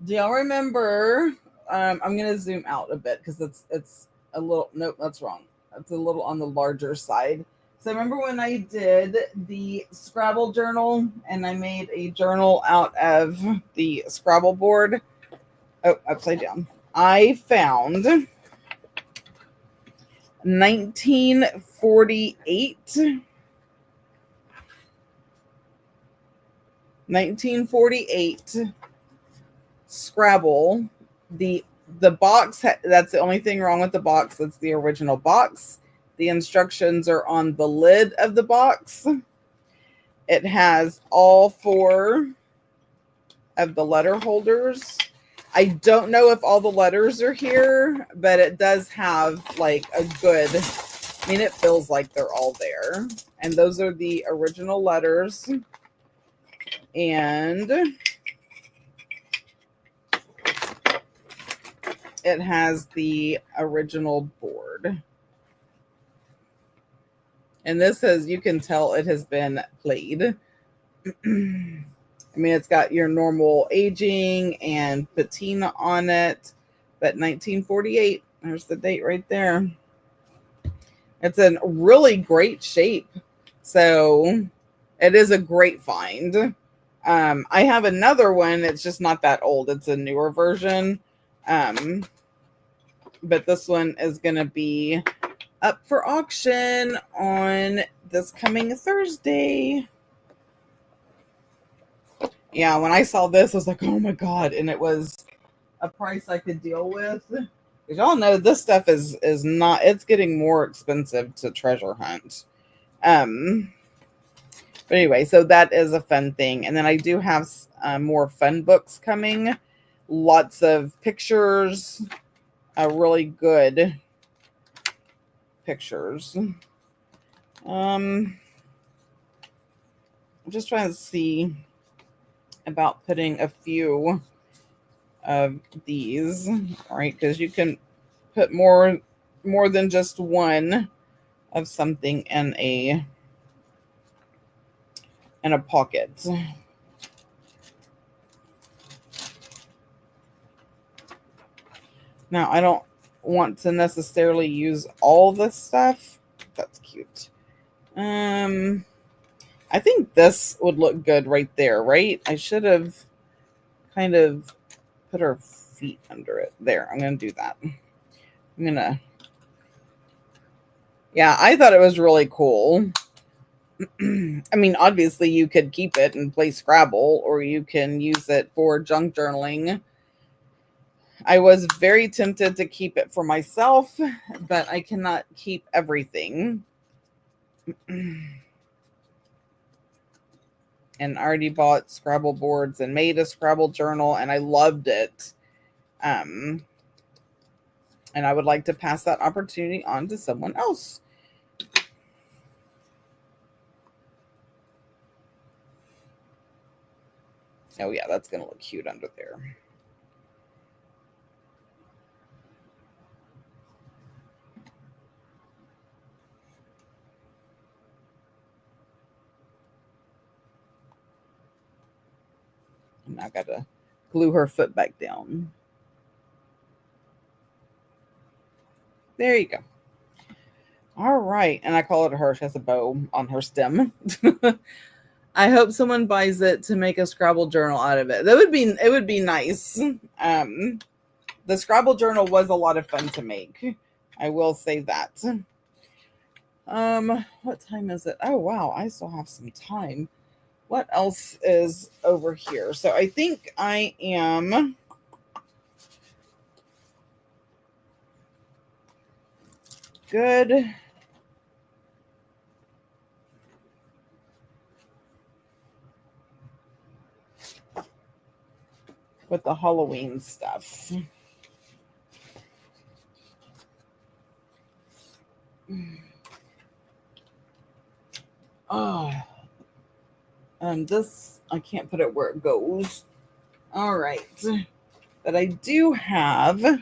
Do y'all remember? I'm gonna zoom out a bit because it's a little... Nope, that's wrong. It's a little on the larger side. So remember when I did the Scrabble journal and I made a journal out of the Scrabble board? Oh, upside down. I found 1948 1948 Scrabble. The box, that's the only thing wrong with the box. That's the original box. The instructions are on the lid of the box. It has all 4 of the letter holders. I don't know if all the letters are here, but it does have like a good, I mean, it feels like they're all there. And those are the original letters. And it has the original board. And this has, you can tell it has been played. I mean, it's got your normal aging and patina on it, but 1948, there's the date right there. It's in really great shape. So it is a great find. I have another one. It's just not that old. It's a newer version. But this one is going to be up for auction on this coming Thursday. Yeah, when I saw this, I was like, oh my God. And it was a price I could deal with. Because y'all know this stuff is not, it's getting more expensive to treasure hunt. But anyway, so that is a fun thing. And then I do have more fun books coming. Lots of pictures. Really good pictures. I'm just trying to see about putting a few of these, right? Because you can put more than just one of something in a pocket. Now, I don't want to necessarily use all this stuff. That's cute. I think this would look good right there, right? I should have kind of put her feet under it. There, I'm going to do that. Yeah, I thought it was really cool. I mean, obviously you could keep it and play Scrabble, or you can use it for junk journaling. I was very tempted to keep it for myself, but I cannot keep everything. And I already bought Scrabble boards and made a Scrabble journal, and I loved it. And I would like to pass that opportunity on to someone else. Oh yeah, that's going to look cute under there. And I got to glue her foot back down. There you go. All right. And I call it her. She has a bow on her stem. I hope someone buys it to make a Scrabble journal out of it. It would be nice. The Scrabble journal was a lot of fun to make. I will say that. What time is it? Oh wow, I still have some time. What else is over here? So I think I am good. With the Halloween stuff. Oh, this, I can't put it where it goes. All right. But I do have,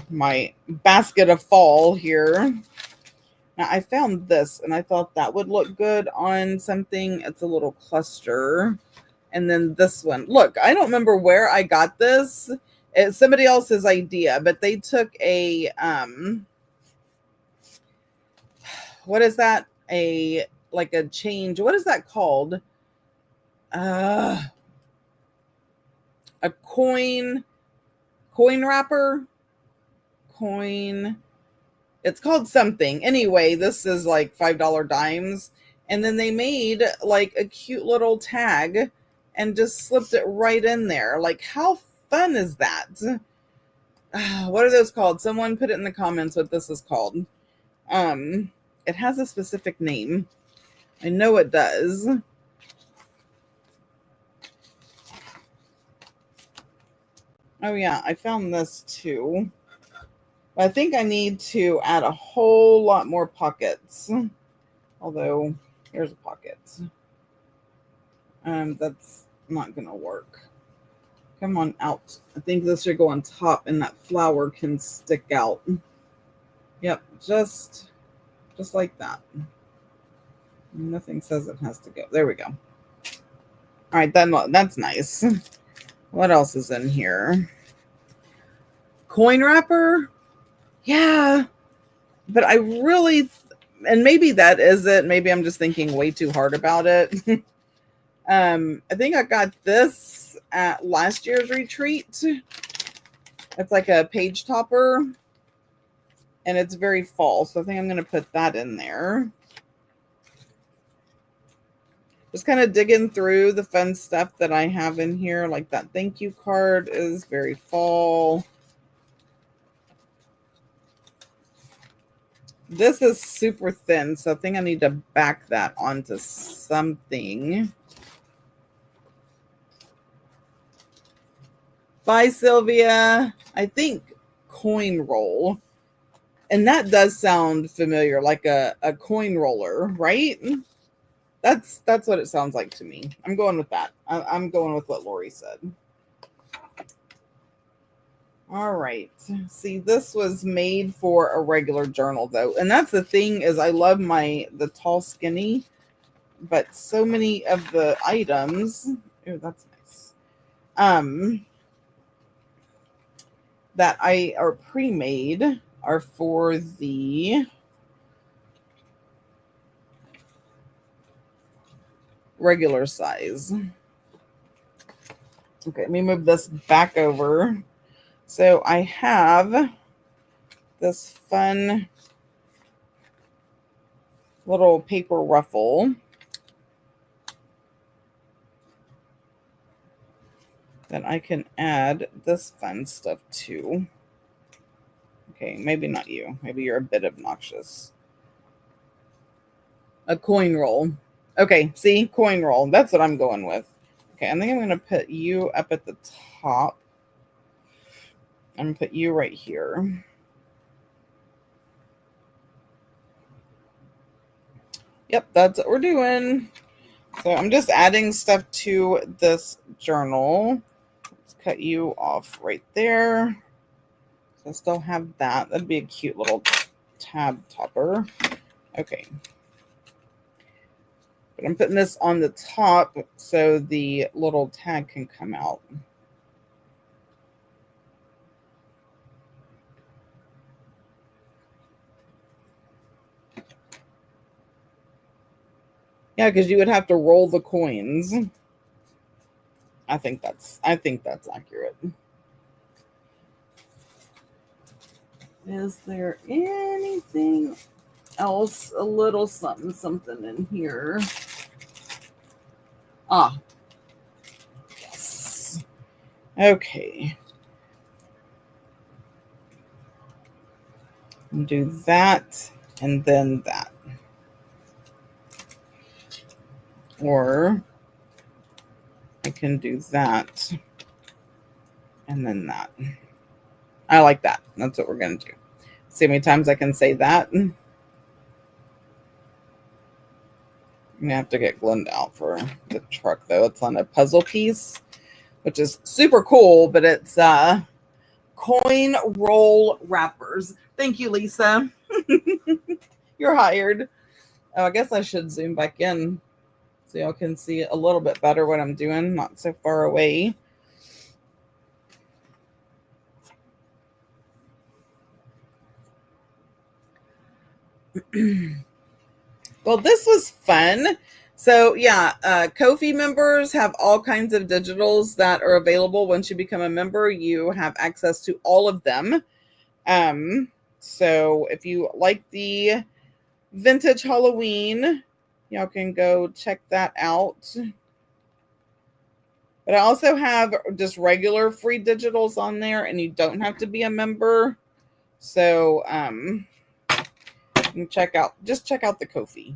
my basket of fall here. Now, I found this, and I thought that would look good on something. It's a little cluster. And then this one. Look, I don't remember where I got this. It's somebody else's idea, but they took a, what is that? Like a change. What is that called? A coin wrapper. It's called something. Anyway, this is like $5 dimes. And then they made like a cute little tag and just slipped it right in there. Like, how fun is that? What are those called? Someone put it in the comments what this is called. It has a specific name. I know it does. Oh yeah, I found this too. I think I need to add a whole lot more pockets. Although, here's a pocket. That's not gonna work. Come on out. I think this should go on top and that flower can stick out. Yep, just like that. Nothing says it has to go. There we go. All right, that's nice. What else is in here? Coin wrapper? Yeah. But I really, and maybe that is it. Maybe I'm just thinking way too hard about it. I think I got this at last year's retreat. It's like a page topper. And it's very fall. So I think I'm going to put that in there. Just kind of digging through the fun stuff that I have in here. Like that thank you card is very fall. This is super thin, so I think I need to back that onto something. Bye, Sylvia. I think coin roll. And that does sound familiar, like a coin roller, right? That's what it sounds like to me. I'm going with that. I'm going with what Lori said. All right. See, this was made for a regular journal, though. And that's the thing is I love the tall skinny, but so many of the items, oh, that's nice, that are pre-made are for the regular size. Okay, let me move this back over. So I have this fun little paper ruffle that I can add this fun stuff to. Okay, maybe not you. Maybe you're a bit obnoxious. A coin roll. Okay, see? Coin roll. That's what I'm going with. Okay, I think I'm going to put you up at the top. I'm going to put you right here. Yep, that's what we're doing. So I'm just adding stuff to this journal. Let's cut you off right there. So I still have that. That'd be a cute little tab topper. Okay. But I'm putting this on the top so the little tag can come out. Yeah, because you would have to roll the coins. I think that's accurate. Is there anything else? A little something in here. Ah. Yes. Okay. Do that and then that. Or I can do that and then that. I like that. That's what we're going to do. See how many times I can say that. I'm going to have to get Glenda out for the truck, though. It's on a puzzle piece, which is super cool, but it's coin roll wrappers. Thank you, Lisa. You're hired. Oh, I guess I should zoom back in so y'all can see a little bit better what I'm doing, not so far away. Well, this was fun. So yeah, Ko-fi members have all kinds of digitals that are available. Once you become a member, you have access to all of them. So if you like the vintage Halloween, Y'all can go check that out. But I also have just regular free digitals on there, and you don't have to be a member. So you check out the Ko-fi.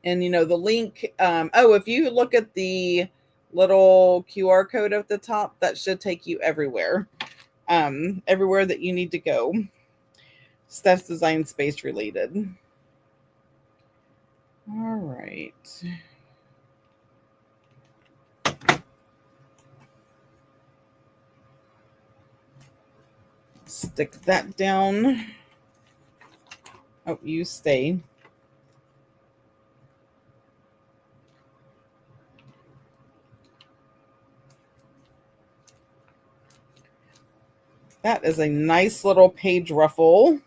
And the link. If you look at the little QR code at the top, that should take you everywhere. Everywhere that you need to go. Steph's Design Space related. All right. Stick that down. Oh, you stay. That is a nice little page ruffle.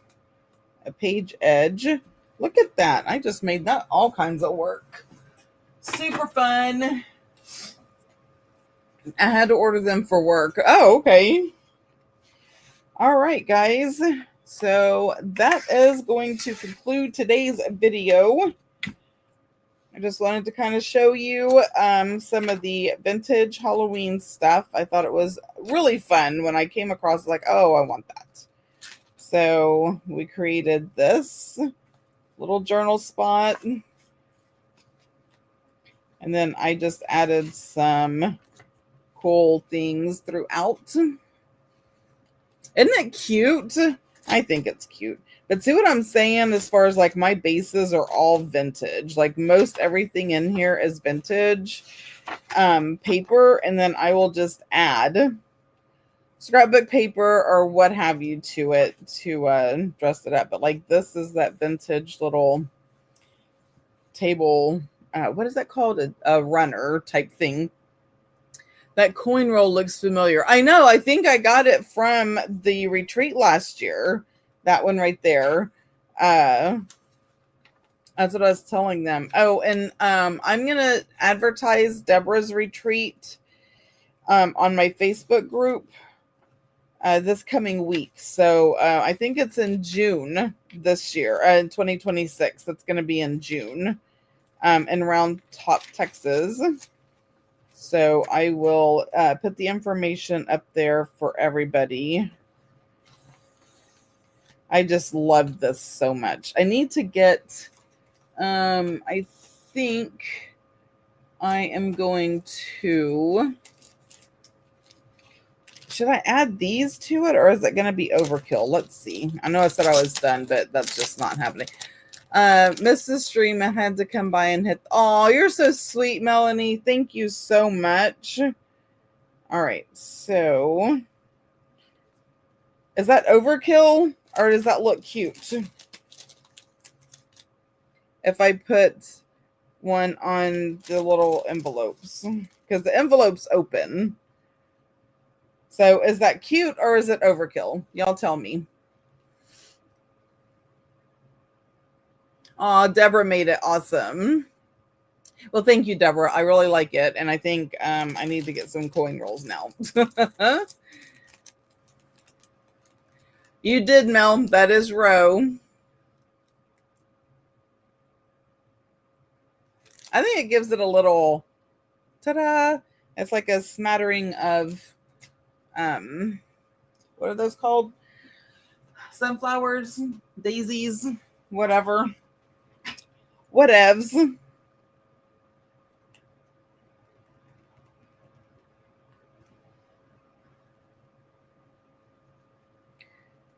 A page edge. Look at that. I just made that all kinds of work. Super fun. I had to order them for work. Oh, okay. All right, guys. So that is going to conclude today's video. I just wanted to kind of show you some of the vintage Halloween stuff. I thought it was really fun when I came across like, oh, I want that. So we created this little journal spot. And then I just added some cool things throughout. Isn't it cute? I think it's cute. But see what I'm saying as far as like my bases are all vintage. Like most everything in here is vintage paper. And then I will just add scrapbook paper or what have you to it to dress it up. But like this is that vintage little table. What is that called? A runner type thing. That coin roll looks familiar. I know. I think I got it from the retreat last year. That one right there. That's what I was telling them. Oh, and I'm going to advertise Deborah's retreat on my Facebook group this coming week. So I think it's in June this year, in 2026. It's going to be in June in Round Top, Texas. So I will put the information up there for everybody. I just love this so much. I need to get, I think I am going to, should I add these to it or is it going to be overkill? Let's see. I know I said I was done, but that's just not happening. Mrs. Stream had to come by and hit. Oh, you're so sweet, Melanie. Thank you so much. All right. So is that overkill or does that look cute? If I put one on the little envelopes, because the envelope's open. So is that cute or is it overkill? Y'all tell me. Oh, Deborah made it awesome. Well, thank you, Deborah. I really like it. And I think I need to get some coin rolls now. You did, Mel. That is row. I think it gives it a little ta-da. It's like a smattering of what are those called? Sunflowers, daisies, whatever. Whatevs.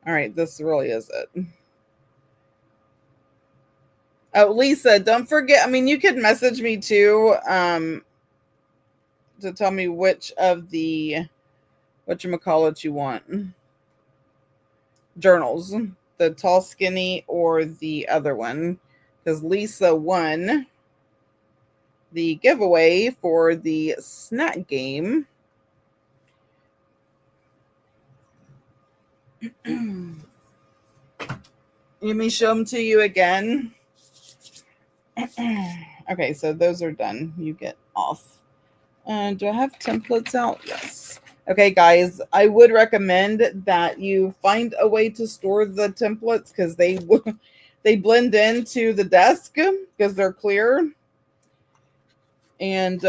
All right, this really is it. Oh, Lisa, don't forget. I mean, you could message me too to tell me which of the whatchamacallit you want. Journals, the tall, skinny, or the other one. Because Lisa won the giveaway for the snack game. Let me show them to you again. Okay, so those are done. You get off. Do I have templates out? Yes. Okay, guys, I would recommend that you find a way to store the templates because They blend into the desk because they're clear. And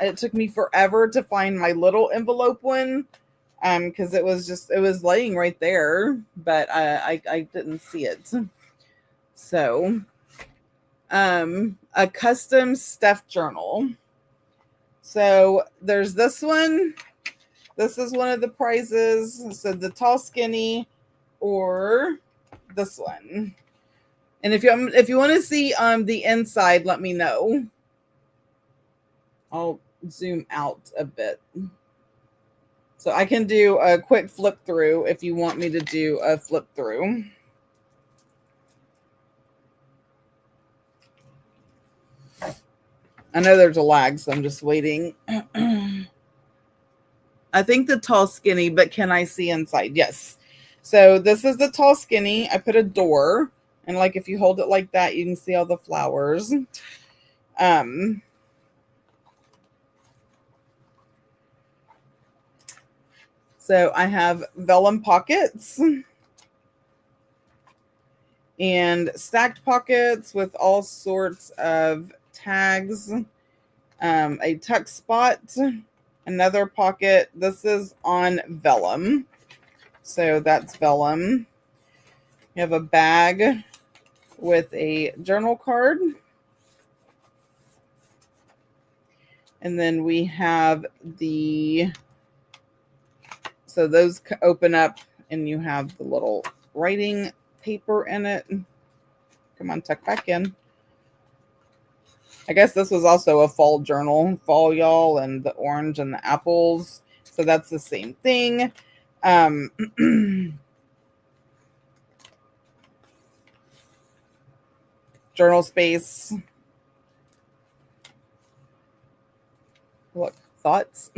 it took me forever to find my little envelope one because it was laying right there, but I didn't see it. So a custom stuffed journal. So there's this one. This is one of the prizes. So the tall skinny or this one. And if you want to see the inside, let me know. I'll zoom out a bit. So I can do a quick flip through if you want me to do a flip through. I know there's a lag, so I'm just waiting. I think the tall skinny, but can I see inside? Yes. So this is the tall skinny. I put a door, and like if you hold it like that, you can see all the flowers. So I have vellum pockets and stacked pockets with all sorts of tags, a tuck spot, another pocket. This is on vellum. So that's vellum. You have a bag with a journal card. And then we have so those open up and you have the little writing paper in it. Come on, tuck back in. I guess this was also a fall journal. Fall, y'all, and the orange and the apples. So that's the same thing. Journal space. Look, thoughts.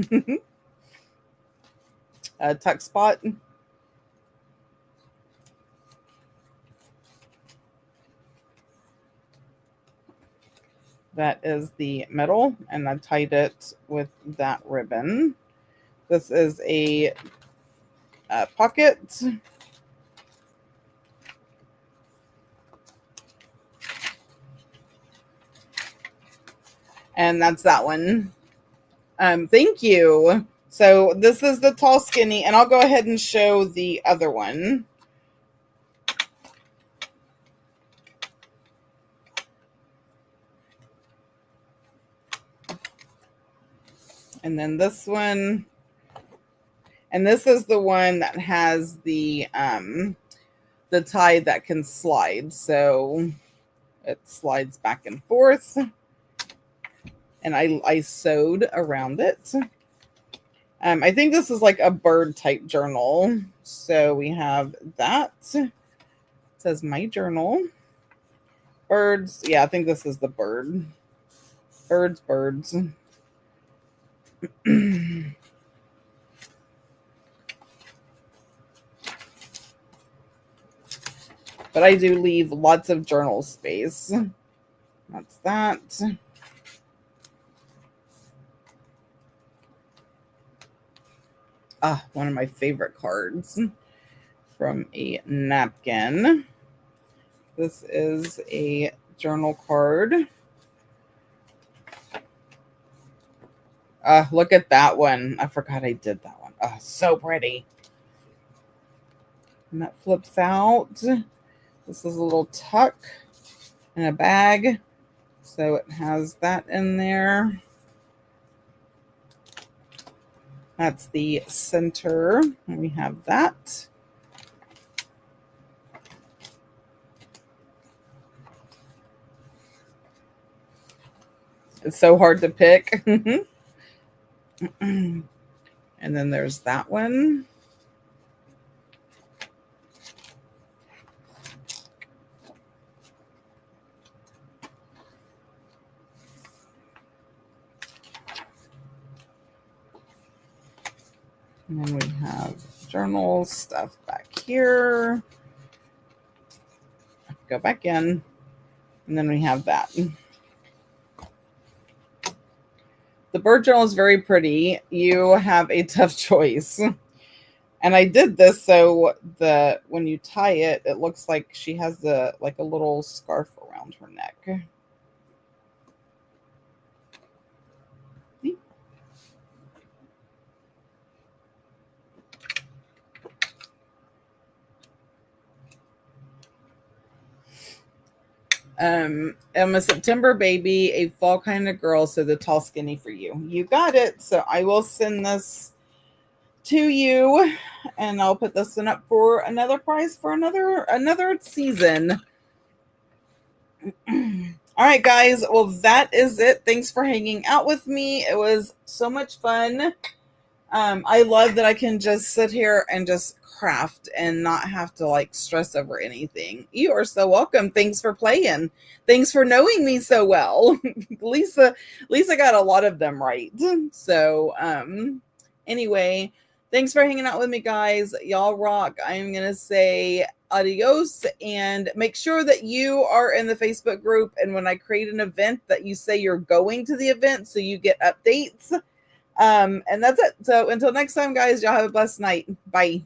A tuck spot. That is the middle, and I tied it with that ribbon. This is a pocket. And that's that one. Thank you. So this is the tall skinny, and I'll go ahead and show the other one. And then this one. And this is the one that has the tie that can slide. So it slides back and forth. And I sewed around it. I think this is like a bird type journal. So we have that. It says my journal. Birds. Yeah, I think this is the bird. Birds. But I do leave lots of journal space. That's that. One of my favorite cards from a napkin. This is a journal card. Look at that one. I forgot I did that one. Oh, so pretty. And that flips out. This is a little tuck in a bag. So it has that in there. That's the center. And we have that. It's so hard to pick. And then there's that one. And then we have journal stuff back here. Go back in. And then we have that. The bird journal is very pretty. You have a tough choice. And I did this so the when you tie it, it looks like she has the like a little scarf around her neck. I'm a September baby, a fall kind of girl, so the tall skinny for you. You got it. So I will send this to you, and I'll put this one up for another prize for another season. All right, guys. Well, that is it. Thanks for hanging out with me. It was so much fun. I love that I can just sit here and just craft and not have to like stress over anything. You are so welcome. Thanks for playing. Thanks for knowing me so well. Lisa got a lot of them right. So anyway, thanks for hanging out with me, guys. Y'all rock. I'm gonna say adios, and make sure that you are in the Facebook group, and when I create an event that you say you're going to the event so you get updates. And that's it. So until next time, guys, y'all have a blessed night. Bye.